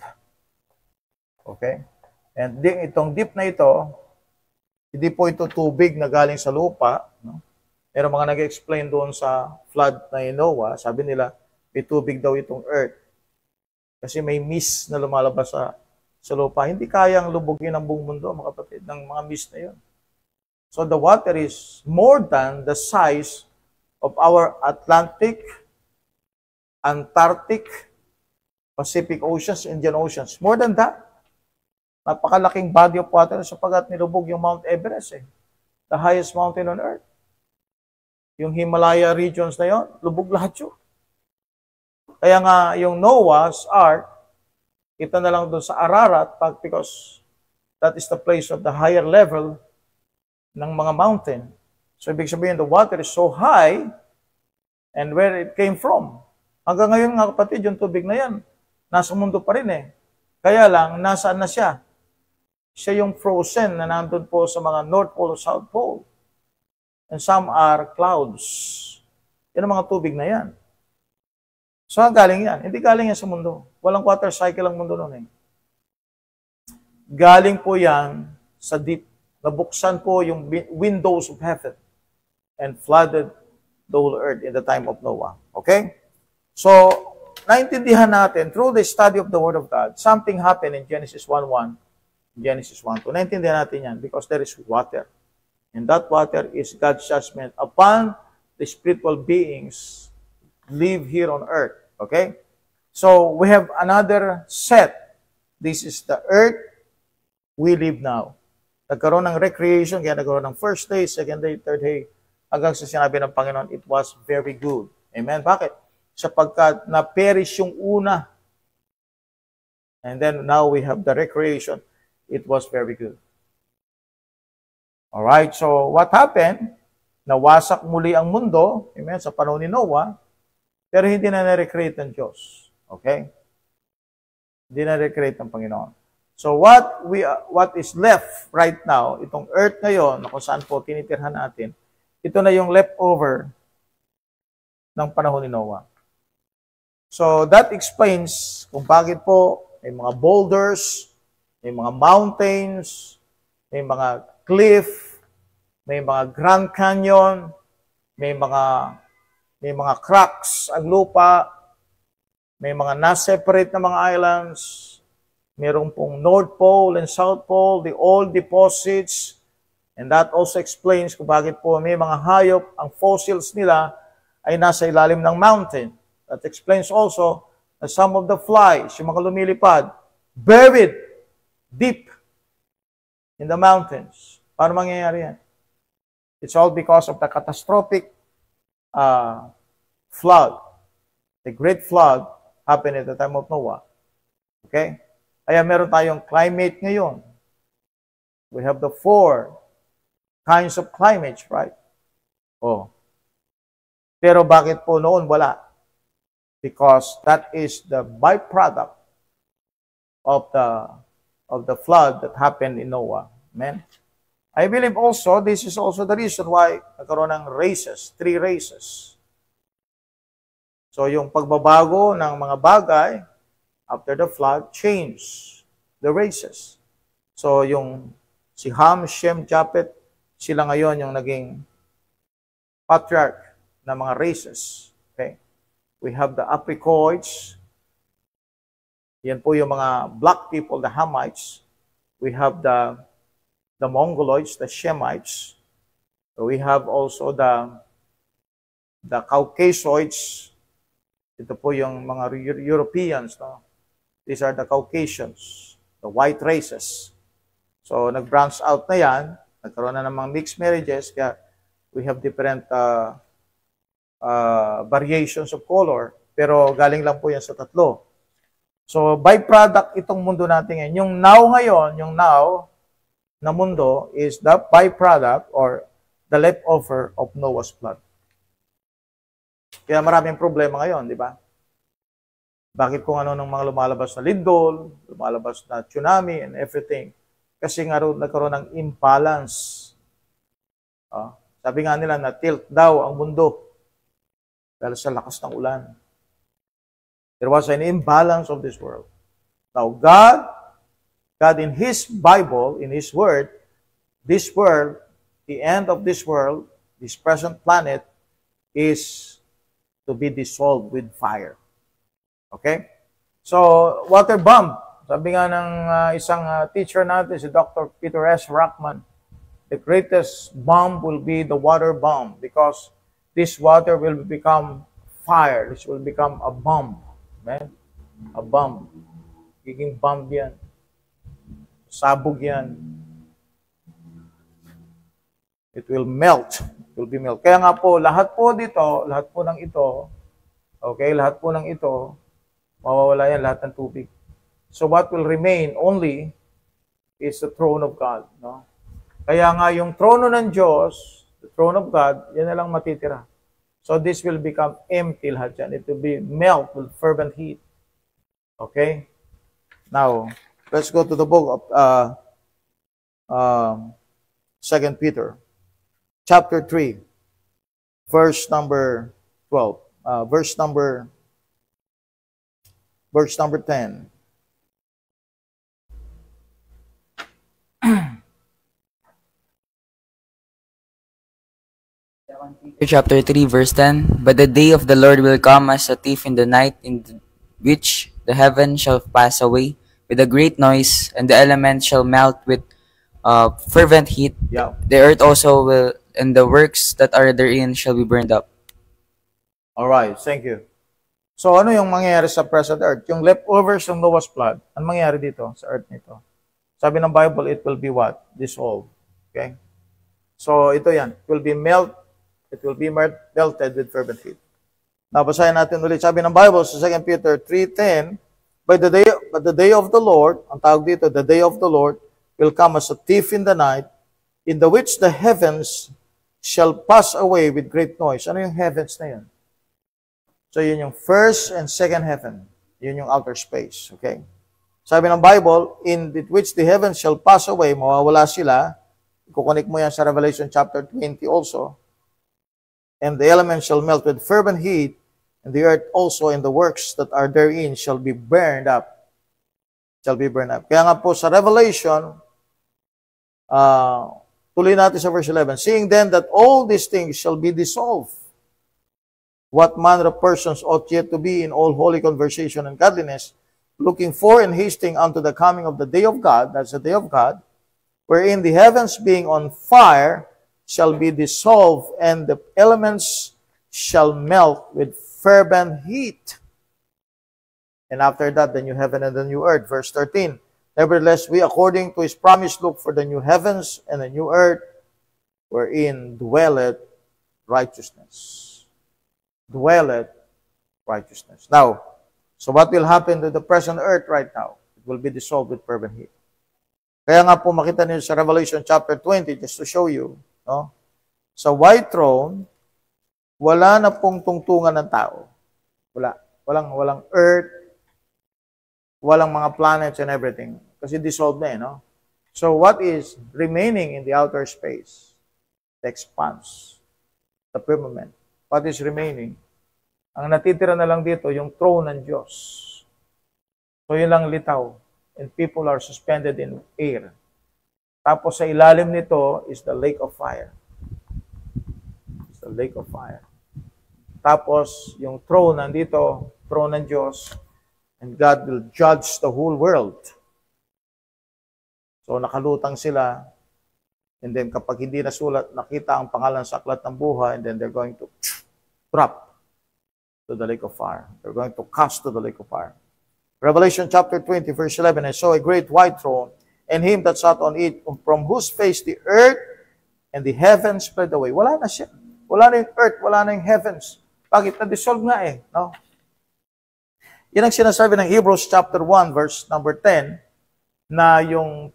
Okay? And itong deep na ito, hindi po ito tubig na galing sa lupa, no? Pero mga nag-explain doon sa flood na Noah, sabi nila, may tubig daw itong earth. Kasi may mist na lumalabas sa lupa. Hindi kayang lubugin ang buong mundo, mga kapatid, ng mga mist na yun. So the water is more than the size of our Atlantic, Antarctic, Pacific Oceans, Indian Oceans. More than that. Napakalaking body of water sapagat nilubog yung Mount Everest. The highest mountain on earth. Yung Himalaya regions na yon, lubog lahat yun. Kaya nga yung Noah's Ark, kita na lang doon sa Ararat because that is the place of the higher level ng mga mountain. So, ibig sabihin, the water is so high and where it came from. Hanggang ngayon nga kapatid, yung tubig na yan, nasa mundo pa rin eh. Kaya lang, nasaan na siya? Siya yung frozen na nandun po sa mga North Pole, South Pole. And some are clouds. Yan ang mga tubig na yan. So, galing yan. Hindi galing yan sa mundo. Walang water cycle ang mundo noon eh. Galing po yan sa deep. Nabuksan po yung windows of heaven and flooded the whole earth in the time of Noah. Okay? So, naintindihan natin, through the study of the Word of God, something happened in Genesis 1:1, Genesis 1:2. Naintindihan natin yan because there is water. And that water is God's judgment upon the spiritual beings live here on earth. Okay? So, we have another set. This is the earth we live now. Nagkaroon ng recreation, kaya nagkaroon ng first day, second day, third day, hanggang sa sinabi ng Panginoon, it was very good. Amen? Bakit? Sapagkat na-perish yung una. And then now we have the recreation. It was very good. Alright, so what happened? Nawasak muli ang mundo, amen, sa panahon ni Noah, pero hindi na na-recreate ng Diyos. Okay? Hindi na-recreate ng Panginoon. So what is left right now, itong earth ngayon, na kung saan po tinitirhan natin, ito na yung leftover ng panahon ni Noah. So that explains kung bakit po may mga boulders, may mga mountains, may mga cliff, may mga Grand Canyon, may mga cracks ang lupa, may mga na-separate na mga islands, Merong pong North Pole and South Pole, the old deposits, and that also explains kung bakit po may mga hayop, ang fossils nila ay nasa ilalim ng mountain. That explains also that some of the flies, yung mga lumilipad, buried deep in the mountains. Paano mangyayari yan? It's all because of the catastrophic flood. The great flood happened at the time of Noah. Okay? Kaya meron tayong climate ngayon. We have the 4 kinds of climates, right? Oh. Pero bakit po noon wala? Because that is the byproduct of the flood that happened in Noah. Amen? I believe also, this is also the reason why nagkaroon ng races, 3 races. So yung pagbabago ng mga bagay, after the flood, changed the races. So yung si Ham, Shem, Japhet, sila ngayon yung naging patriarch ng mga races. Okay? We have the Apicoids. Yan po yung mga black people, the Hamites. We have the Mongoloids, the Shemites. We have also the Caucasoids. Ito po yung mga Europeans, no? These are the Caucasians, the white races. So, nag-branch out na yan. Nagkaroon na ng mga mixed marriages. Kaya, we have different variations of color. Pero, galing lang po yan sa 3. So, byproduct itong mundo natin ngayon. Yung now ngayon, yung now na mundo is the byproduct or the leftover of Noah's flood. Kaya maraming problema ngayon, di ba? Bakit kung ano ng mga lumalabas na lindol, lumalabas na tsunami and everything? Kasi nga rin nagkaroon ng imbalance. Sabi nga nila na tilt daw ang mundo dahil sa lakas ng ulan. There was an imbalance of this world. Now, God in His Bible, in His Word, this world, the end of this world, this present planet, is to be dissolved with fire. Okay? So, water bomb. Sabi nga ng isang teacher natin, si Dr. Peter S. Rockman, the greatest bomb will be the water bomb because this water will become fire. This will become a bomb. Amen? A bomb. Giging bomb yan. Sabog yan. It will melt. It will be melt. Kaya nga po, lahat po dito, lahat po ng ito, okay, lahat po ng ito, mawawala yan, lahat ng tubig. So what will remain only is the throne of God. No? Kaya nga yung trono ng Diyos, the throne of God, yan na lang matitira. So this will become empty lahat yan. It will be melt with fervent heat. Okay? Now, let's go to the book of 2 Peter. Chapter 3, verse number 12. Verse number 10. Chapter 3, verse 10. But the day of the Lord will come as a thief in the night, in which the heaven shall pass away with a great noise, and the elements shall melt with fervent heat. Yeah. The earth also will, and the works that are therein shall be burned up. All right, thank you. So, ano yung mangyayari sa present earth? Yung leftovers ng Noah's flood, ano mangyayari dito sa earth nito? Sabi ng Bible, it will be what? Dissolved. Okay? So, ito yan. It will be melted with fervent heat. Now, basahin natin ulit. Sabi ng Bible sa 2 Peter 3:10, But the day of the Lord, ang tawag dito, the day of the Lord will come as a thief in the night, in the which the heavens shall pass away with great noise. Ano yung heavens na yun? So, yun yung first and second heaven. Yun yung outer space. Okay? Sabi ng Bible, in which the heavens shall pass away, mawawala sila. Ikukunik mo yan sa Revelation chapter 20 also. And the elements shall melt with fervent heat, and the earth also and the works that are therein shall be burned up. Shall be burned up. Kaya nga po sa Revelation, tuloy natin sa verse 11, seeing then that all these things shall be dissolved, what manner of persons ought yet to be in all holy conversation and godliness, looking for and hasting unto the coming of the day of God, that's the day of God, wherein the heavens being on fire shall be dissolved, and the elements shall melt with fervent heat. And after that, the new heaven and the new earth. Verse 13, nevertheless, we, according to his promise, look for the new heavens and the new earth, wherein dwelleth righteousness. Dwelleth righteousness. Now, so what will happen to the present earth right now? It will be dissolved with fervent heat. Kaya nga po makita niyo sa Revelation chapter 20, just to show you, no? Sa white throne, wala na pong tungtungan ng tao. Wala. Walang earth, walang mga planets and everything. Kasi dissolved na no? So what is remaining in the outer space? The expanse. The firmament. What is remaining? Ang natitira na lang dito, yung throne ng Diyos. So yun lang litaw. And people are suspended in air. Tapos sa ilalim nito is the lake of fire. It's the lake of fire. Tapos yung throne nandito, throne ng Diyos, and God will judge the whole world. So nakalutang sila, and then kapag hindi nasulat, nakita ang pangalan sa aklat ng buhay, and then they're going to drop to the lake of fire. They're going to cast to the lake of fire. Revelation chapter 20, verse 11, I saw a great white throne, and him that sat on it, from whose face the earth and the heavens fled away. Wala na siya. Wala na yung earth, wala na yung heavens. Bakit? Na-dissolve nga no? Yan ang sinasabi ng Hebrews chapter 1, verse number 10, na yung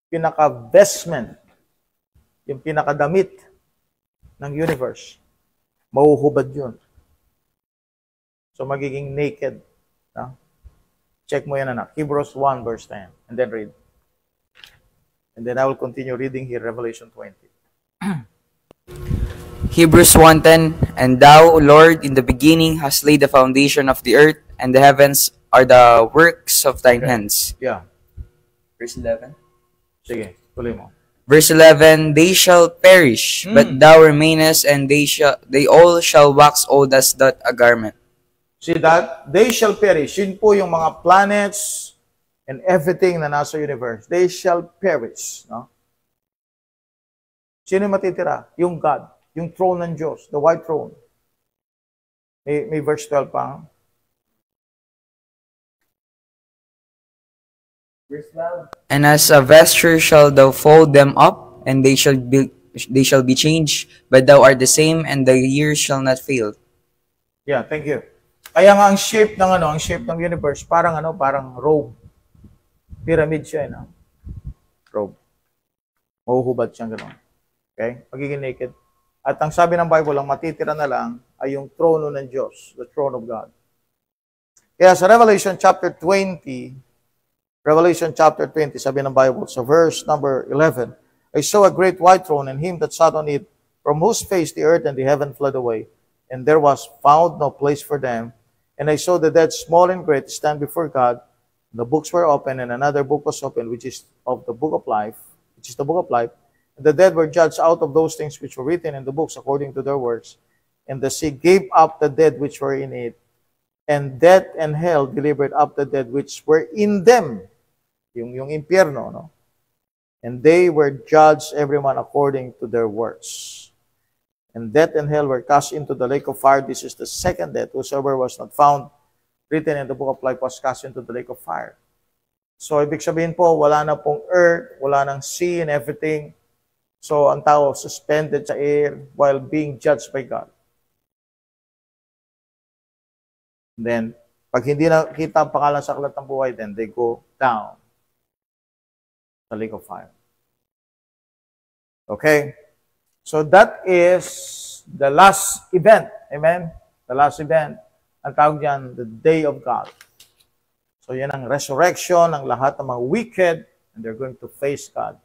pinaka-vestment, yung pinakadamit ng universe, mauhubad yun. So magiging naked. No? Check mo yan, anak. Hebrews 1, verse 10. And then read. And then I will continue reading here, Revelation 20. Hebrews 1:10, and thou, Lord, in the beginning hast laid the foundation of the earth, and the heavens are the works of thine hands. Yeah. Verse 11. Sige, tuloy mo. Verse 11, they shall perish, but thou remainest, and they all shall wax old as doth a garment. See that? They shall perish. Yun po yung mga planets and everything na nasa universe. They shall perish. No? Sino yung matitira? Yung God. Yung throne ng Diyos. The white throne. May verse 12 pa. Verse 12. And as a vesture shall thou fold them up, and they shall be changed, but thou art the same, and the years shall not fail. Yeah, thank you. Kaya nga ang shape ng universe parang robe. Pyramid siya, no? Robe. Mahuhubad siyang gano'n. Okay? Magiging naked. At ang sabi ng Bible, ang matitira na lang ay yung trono ng Diyos, the throne of God. Kaya sa Revelation chapter 20, sabi ng Bible, sa verse number 11, I saw a great white throne, and him that sat on it, from whose face the earth and the heaven fled away, and there was found no place for them. And I saw the dead, small and great, stand before God. The books were opened, and another book was opened, which is the book of life. And the dead were judged out of those things which were written in the books according to their works. And the sea gave up the dead which were in it, and death and hell delivered up the dead which were in them. Yung impyerno, no? And they were judged every man according to their works. And death and hell were cast into the lake of fire. This is the second death. Whosoever was not found written in the book of life was cast into the lake of fire. So, ibig sabihin po, wala na pong earth, wala nang sea and everything. So, ang tao suspended sa air while being judged by God. And then, pag hindi nakita ang pangalan sa aklat ng buhay, then they go down sa lake of fire. Okay? So that is the last event. Amen? The last event. Ang tawag dyan, the day of God. So yan ang resurrection ng lahat ng mga wicked, and they're going to face God.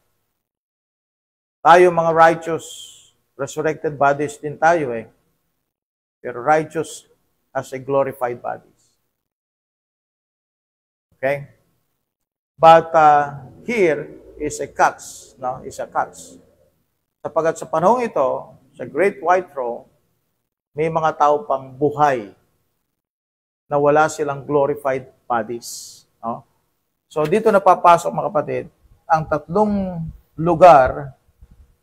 Tayo mga righteous, resurrected bodies din tayo Pero righteous as a glorified bodies. Okay? But here is a catch. No? Is a catch. Sapagat sa panahong ito, sa Great White Throne, may mga tao pang buhay na wala silang glorified bodies. No? So dito napapasok mga kapatid, ang tatlong lugar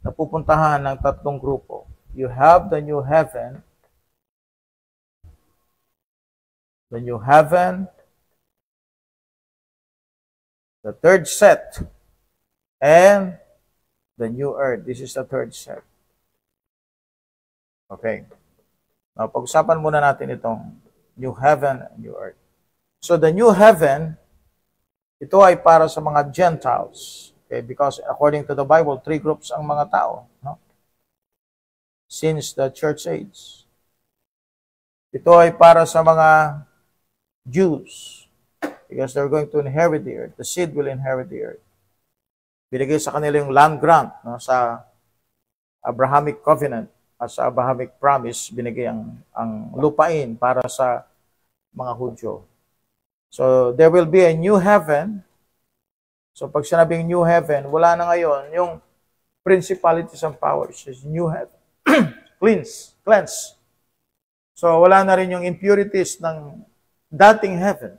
na pupuntahan ng tatlong grupo. You have the new heaven, the third set, and the new earth. This is the third set. Okay. Now, pag-usapan muna natin itong new heaven and new earth. So, the new heaven, ito ay para sa mga Gentiles. Okay? Because according to the Bible, 3 groups ang mga tao. No? Since the church age. Ito ay para sa mga Jews. Because they're going to inherit the earth. The seed will inherit the earth. Binigay sa kanila yung land grant, no, sa Abrahamic covenant at sa Abrahamic promise, binigay ang lupain para sa mga Hudyo. So, there will be a new heaven. So, pag sinabing new heaven, wala na ngayon yung principalities and powers. It's new heaven. Cleanse. So, wala na rin yung impurities ng dating heaven.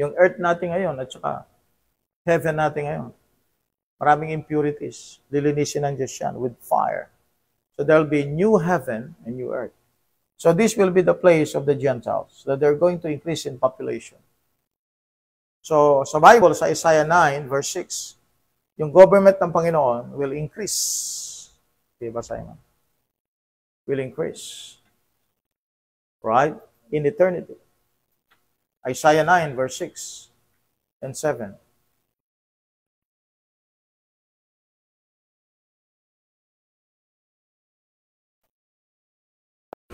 Yung earth natin ngayon at saka heaven natin ngayon. Maraming impurities. Lilinisin ng Diyos yan with fire. So there will be new heaven and new earth. So this will be the place of the Gentiles, that they're going to increase in population. So sa Bible, sa Isaiah 9, verse 6, yung government ng Panginoon will increase. Okay, basahin mo. Will increase. Right? In eternity. Isaiah 9, verse 6 and 7.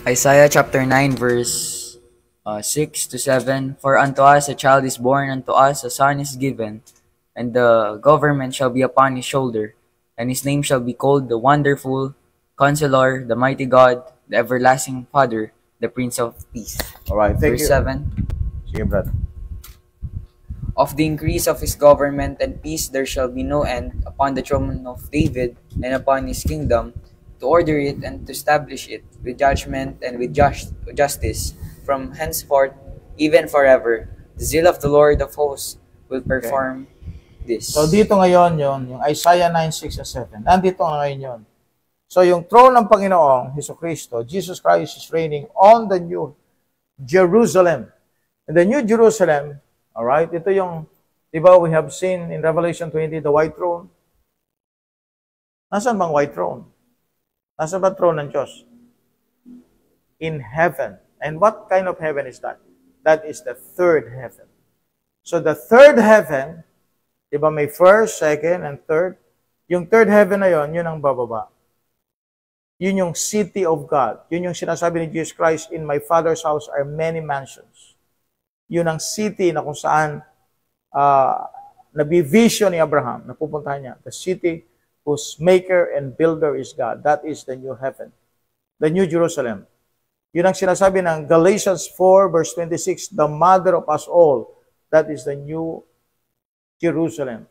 Isaiah chapter 9 verse 6 to 7. For unto us a child is born, unto us a son is given, and the government shall be upon his shoulder, and his name shall be called the Wonderful, Counselor, the Mighty God, the Everlasting Father, the Prince of Peace. Alright, thank Verse you. 7. Sige, brother. Of the increase of his government and peace there shall be no end upon the throne of David and upon his kingdom, to order it and to establish it with judgment and with justice from henceforth, even forever. The zeal of the Lord of hosts will perform this. So dito ngayon yung Isaiah 9, 6 and 7. Nandito ngayon yun. So yung throne ng Panginoong Jesucristo, Jesus Christ is reigning on the new Jerusalem. And the new Jerusalem, alright, ito yung, diba we have seen in Revelation 20, the white throne. Nasaan bang white throne? Nasaan ba throne ng Diyos? In heaven. And what kind of heaven is that? That is the third heaven. So the third heaven, diba may first, second, and third. Yung third heaven na yon, yun ang bababa. Yun yung city of God. Yun yung sinasabi ni Jesus Christ, in my Father's house are many mansions. Yun ang city na kung saan nabivision ni Abraham, napupuntahan niya. The city whose maker and builder is God. That is the new heaven. The new Jerusalem. Yun ang sinasabi ng Galatians 4 verse 26, the mother of us all. That is the new Jerusalem.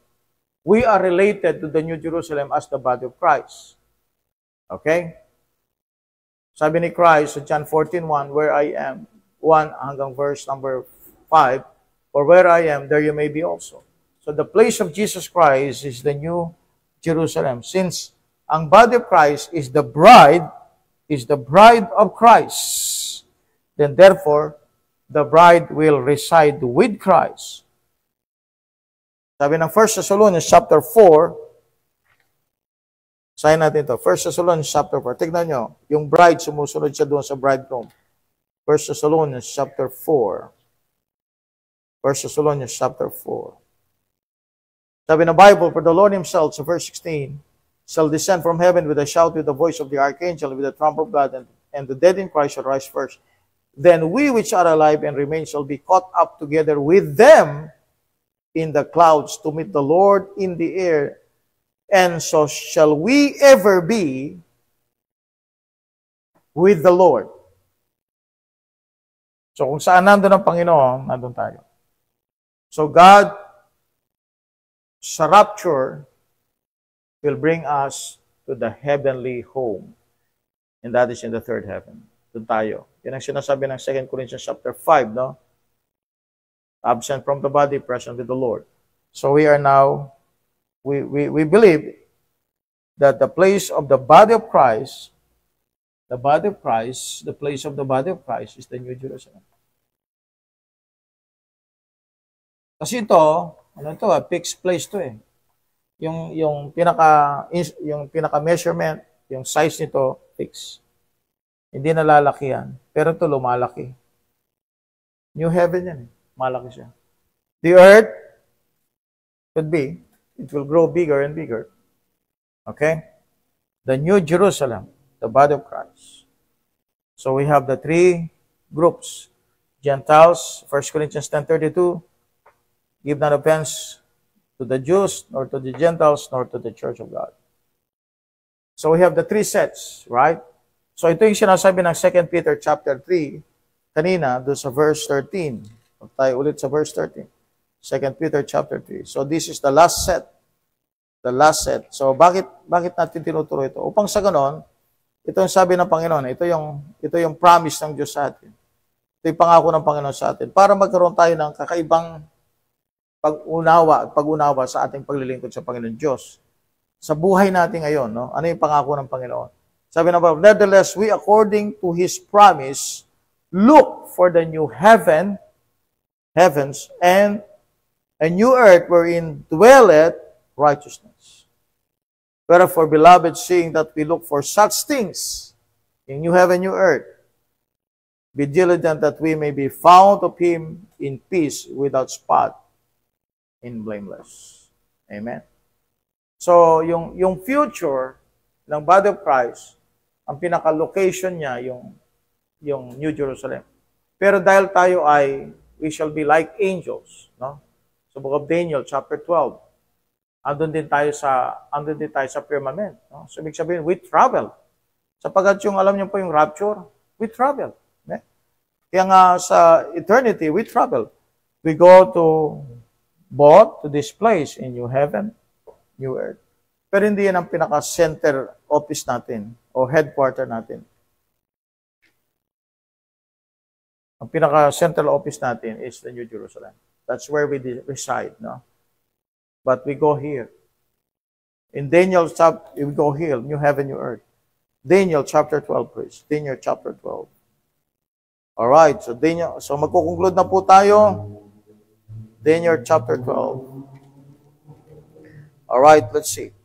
We are related to the new Jerusalem as the body of Christ. Okay? Sabi ni Christ sa John 14:1, where I am, 1 hanggang verse number 5, for where I am, there you may be also. So the place of Jesus Christ is the new Jerusalem. Since ang body of Christ is the bride of Christ, then therefore, the bride will reside with Christ. Sabi ng 1 Thessalonians chapter 4, sayin natin ito, 1 Thessalonians chapter 4. Tignan nyo, yung bride, sumusunod siya doon sa bridegroom. 1 Thessalonians chapter 4. 1 Thessalonians chapter 4. Sabi ng Bible, for the Lord himself, sa verse 16, shall descend from heaven with a shout, with the voice of the archangel, with the trump of God, and the dead in Christ shall rise first. Then we which are alive and remain shall be caught up together with them in the clouds to meet the Lord in the air, and so shall we ever be with the Lord. So kung saan nandun ang Panginoon, nandun tayo. So God, sa rapture, will bring us to the heavenly home. And that is in the third heaven. Doon tayo. Yan ang sinasabi ng 2 Corinthians chapter 5, no? Absent from the body, present with the Lord. So we are now, we believe that the place of the body of Christ, the place of the body of Christ is the New Jerusalem. Kasi ito, fixed place to eh. Yung pinaka measurement, yung size nito fixed. Hindi nalalaki yan. Pero ito lumalaki. New heaven yan eh. Malaki siya. The earth could be, it will grow bigger and bigger. Okay? The New Jerusalem, the body of Christ. So we have the three groups. Gentiles, 1 Corinthians 10:32, give not offense to the Jews, nor to the Gentiles, nor to the church of God. So we have the three sets, right? So ito yung sinasabi ng 2 Peter chapter 3, kanina, doon sa verse 13. Tayo ulit sa verse 13. 2 Peter chapter 3. So this is the last set. The last set. So bakit natin tinuturo ito? Upang sa ganon, ito yung sabi ng Panginoon, ito yung promise ng Diyos sa atin. Ito yung pangako ng Panginoon sa atin. Para magkaroon tayo ng kakaibang pag-unawa sa ating paglilingkod sa Panginoon Diyos. Sa buhay natin ngayon, no? Ano yung pangako ng Panginoon? Sabi ng Bible, nevertheless, we according to His promise, look for the new heavens, and a new earth wherein dwelleth righteousness. Wherefore, beloved, seeing that we look for such things, in new heaven, new earth, be diligent that we may be found of Him in peace, without spot, and blameless. Amen. So, yung future ng body of Christ, ang pinaka-location niya, yung New Jerusalem. Pero dahil tayo we shall be like angels, no? Sa book of Daniel, chapter 12, andun din tayo sa firmament, no? So, ibig sabihin, we travel. Sapagkat alam niyo po yung rapture, we travel. Okay? Kaya nga sa eternity, we travel. We go to this place in new heaven, new earth. Pero hindi yan ang pinaka-center office natin o headquarter natin. Ang pinaka-central office natin is the New Jerusalem. That's where we reside, no? But we go here. In Daniel chapter, we go here, new heaven, new earth. Daniel chapter 12, please. Daniel chapter 12. All right, so magko-conclude na po tayo. Daniel chapter 12. All right, let's see.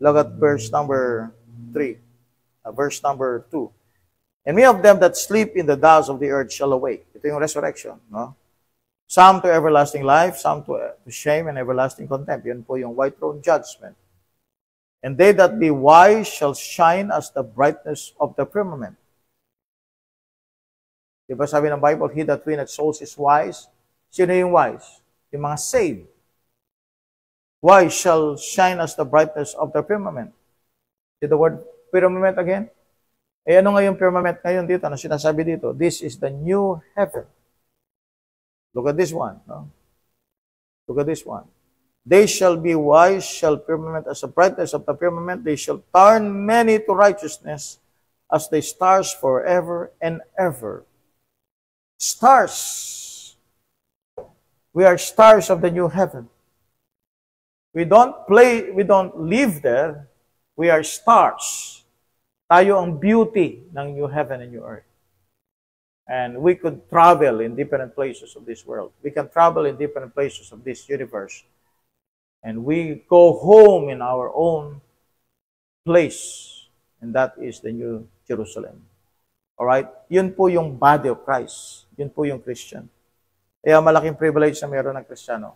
Look at verse number 3. Verse number 2. And many of them that sleep in the dust of the earth shall awake. Ito yung resurrection, no? Some to everlasting life, some to shame and everlasting contempt. Yan po yung white throne judgment. And they that be wise shall shine as the brightness of the firmament. Diba sabi ng Bible, he that winneth souls is wise. Sino yung wise? Yung mga saved. Wise shall shine as the brightness of the firmament. See the word firmament again? Ano nga yung firmament ngayon dito? Ano sinasabi dito? This is the new heaven. Look at this one. No? Look at this one. They shall be wise, shall firmament as the brightness of the firmament. They shall turn many to righteousness as the stars forever and ever. Stars. We are stars of the new heaven. We don't live there. We are stars. Tayo ang beauty ng new heaven and new earth. And we could travel in different places of this world. We can travel in different places of this universe. And we go home in our own place. And that is the New Jerusalem. Alright? Yun po yung body of Christ. Yun po yung Christian. Kaya malaking privilege na mayroon ng Kristiyano.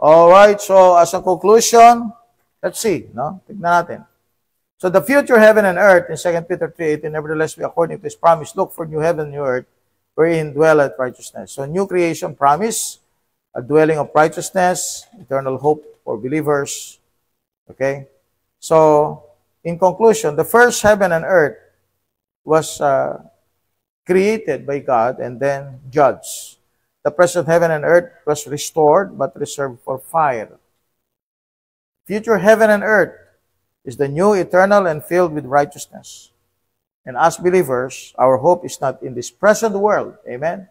Alright, so as a conclusion, let's see, no? Tignan natin. So the future heaven and earth in 2 Peter 3:18, nevertheless we according to His promise look for new heaven and new earth wherein dwelleth righteousness. So new creation promise, a dwelling of righteousness, eternal hope for believers. Okay? So in conclusion, the first heaven and earth was created by God and then judged. The present heaven and earth was restored but reserved for fire. Future heaven and earth is the new, eternal, and filled with righteousness. And as believers, our hope is not in this present world. Amen?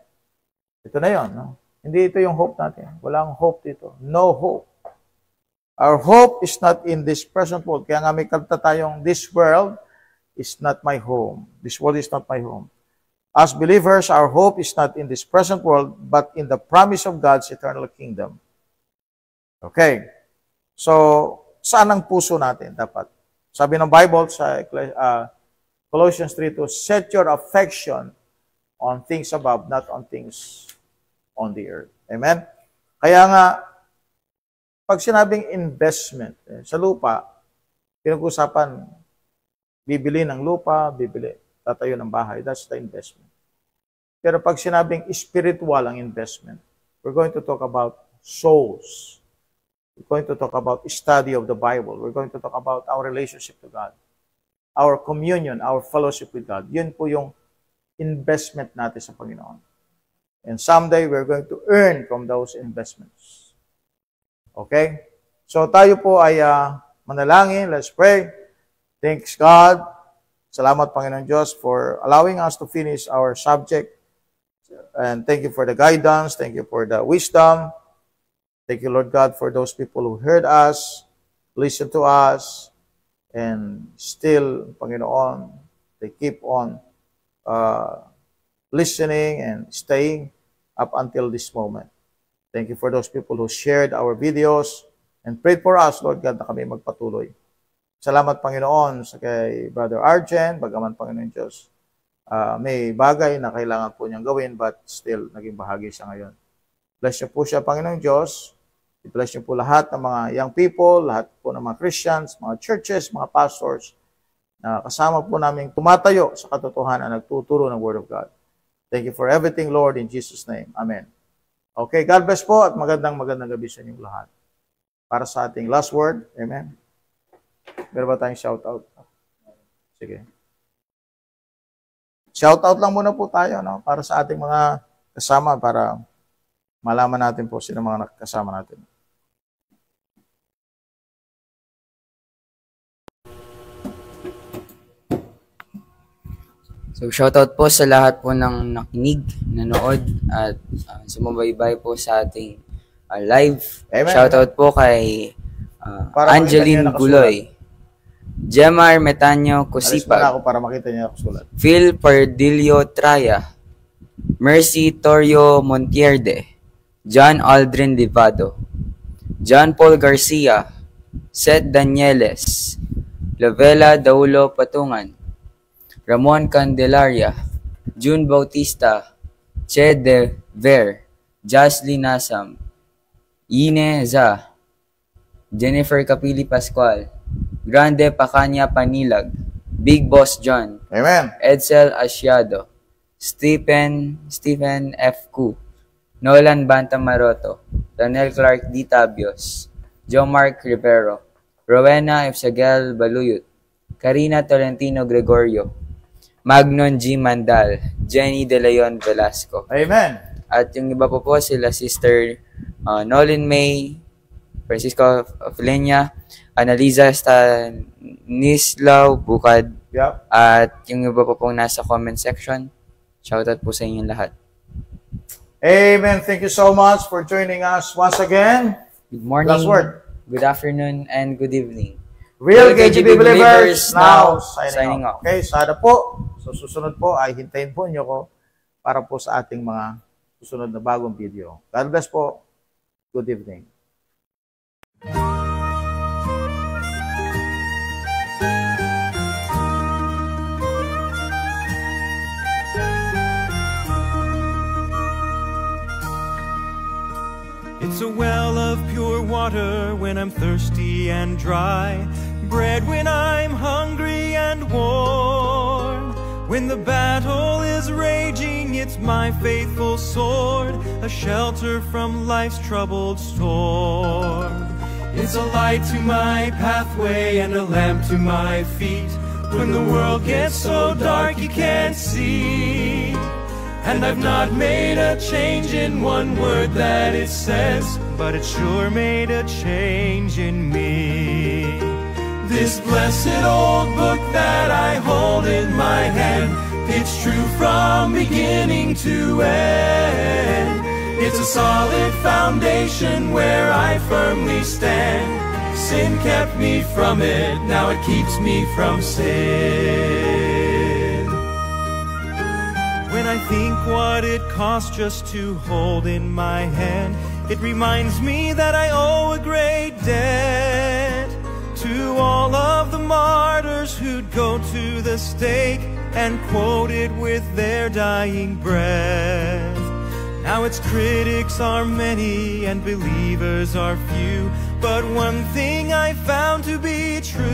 Ito na yun. No? Hindi ito yung hope natin. Walang hope dito. No hope. Our hope is not in this present world. Kaya nga may kanta tayong, this world is not my home. This world is not my home. As believers, our hope is not in this present world, but in the promise of God's eternal kingdom. Okay. So, saan ang puso natin dapat? Sabi ng Bible sa Colossians 3:2, set your affection on things above, not on things on the earth. Amen? Kaya nga, pag sinabing investment, sa lupa, pinag-usapan, bibili ng lupa, tatayo ng bahay, that's the investment. Pero pag sinabing spiritual ang investment, we're going to talk about souls. We're going to talk about study of the Bible. We're going to talk about our relationship to God. Our communion, our fellowship with God. Yun po yung investment natin sa Panginoon. And someday, we're going to earn from those investments. Okay? So tayo po ay manalangin. Let's pray. Thanks God. Salamat Panginoon Diyos for allowing us to finish our subject. And thank you for the guidance. Thank you for the wisdom. Thank you, Lord God, for those people who heard us, listened to us, and still, Panginoon, they keep on listening and staying up until this moment. Thank you for those people who shared our videos and prayed for us, Lord God, na kami magpatuloy. Salamat, Panginoon, sa kay Brother Arjen, bagaman, Panginoon Diyos, may bagay na kailangan po niyang gawin, but still, naging bahagi siya ngayon. Bless niyo po siya, Panginoon Diyos. I-bless niyo po lahat ng mga young people, lahat po ng mga Christians, mga churches, mga pastors, na kasama po namin tumatayo sa katotohanan, nagtuturo ng Word of God. Thank you for everything, Lord, in Jesus' name. Amen. Okay, God bless po at magandang gabi sa inyong lahat. Para sa ating last word, amen. Meron ba tayong shoutout? Sige. Shoutout lang muna po tayo, no? Para sa ating mga kasama, para malaman natin po sino mga nakasama natin. So, shoutout po sa lahat po ng nakinig, nanood, at sumubaybay po sa ating live. Amen. Shoutout po kay Angeline Guloy, Gemar Metanyo Kusipag, ako para makita niyo ako sulat. Phil Pardillo Traya, Mercy Torio Montierde, John Aldrin Livado, John Paul Garcia, Seth Danieles, Lavela Daulo Patungan, Ramon Candelaria, June Bautista, Che De Ver, Jocelyn Nasam, Ine Za, Jennifer Capili Pascual, Grande Pacanya Panilag, Big Boss John, Amen. Edsel Asiado, Stephen F. Ku, Nolan Bantamaroto, Daniel Clark D. Tabios, Joe Mark Rivero, Rowena Efsagel Baluyut, Karina Tolentino Gregorio, Magnon G. Mandal, Jenny De Leon Velasco. Amen. At yung iba po sila Sister Nolan May, Francisco Filenia, Analiza Stanislaw Bukad, Yep. at yung iba po pong nasa comment section. Shoutout po sa inyong lahat. Amen. Thank you so much for joining us once again. Good morning, Last word. good afternoon, and good evening. Real KGB believers now signing off. off. Okay, sana po. So susunod po ay hintayin po niyo ko para po sa ating mga susunod na bagong video. God bless po. Good evening. It's a well of pure water when I'm thirsty and dry, bread when I'm hungry and warm. When the battle is raging, it's my faithful sword, a shelter from life's troubled storm. It's a light to my pathway and a lamp to my feet, when the world gets so dark you can't see. And I've not made a change in one word that it says, but it sure made a change in me. This blessed old book that I hold in my hand, it's true from beginning to end. It's a solid foundation where I firmly stand. Sin kept me from it, now it keeps me from sin. When I think what it cost just to hold in my hand, it reminds me that I owe a great debt to all of the martyrs who'd go to the stake and quote it with their dying breath. Now its critics are many and believers are few, but one thing I found to be true: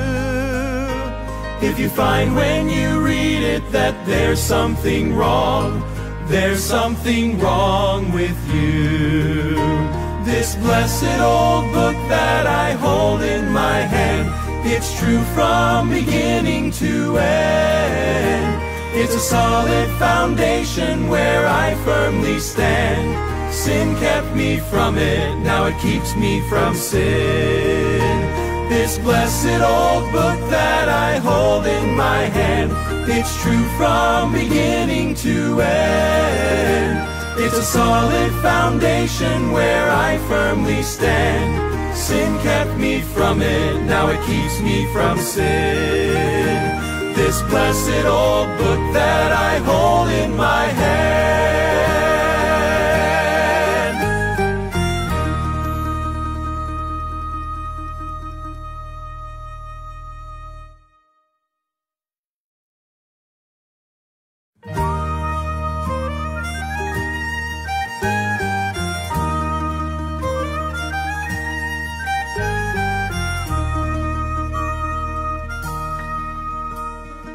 if you find when you read it that there's something wrong, there's something wrong with you. This blessed old book that I hold in my hand, it's true from beginning to end. It's a solid foundation where I firmly stand. Sin kept me from it, now it keeps me from sin. This blessed old book that I hold in my hand, it's true from beginning to end. It's a solid foundation where I firmly stand. Sin kept me from it, now it keeps me from sin. This blessed old book that I hold in my hand.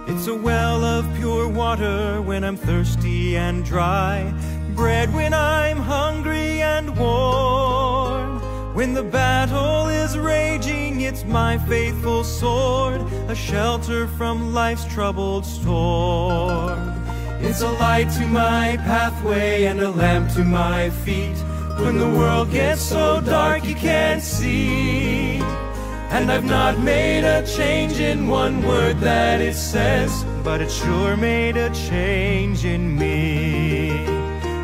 It's a well of pure water when I'm thirsty and dry, bread when I'm hungry and warm. When the battle is raging, it's my faithful sword, a shelter from life's troubled storm. It's a light to my pathway and a lamp to my feet when the world gets so dark you can't see. And I've not made a change in one word that it says, but it sure made a change in me.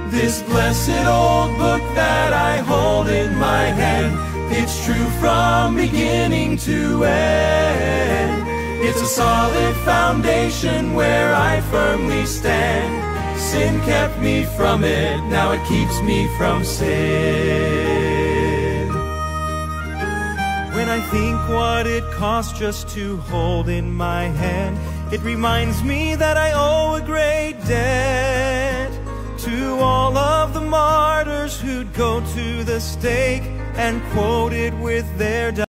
This blessed old book that I hold in my hand, it's true from beginning to end. It's a solid foundation where I firmly stand. Sin kept me from it, now it keeps me from sin. When I think what it cost just to hold in my hand, it reminds me that I owe a great debt to all of the martyrs who'd go to the stake and quote it with their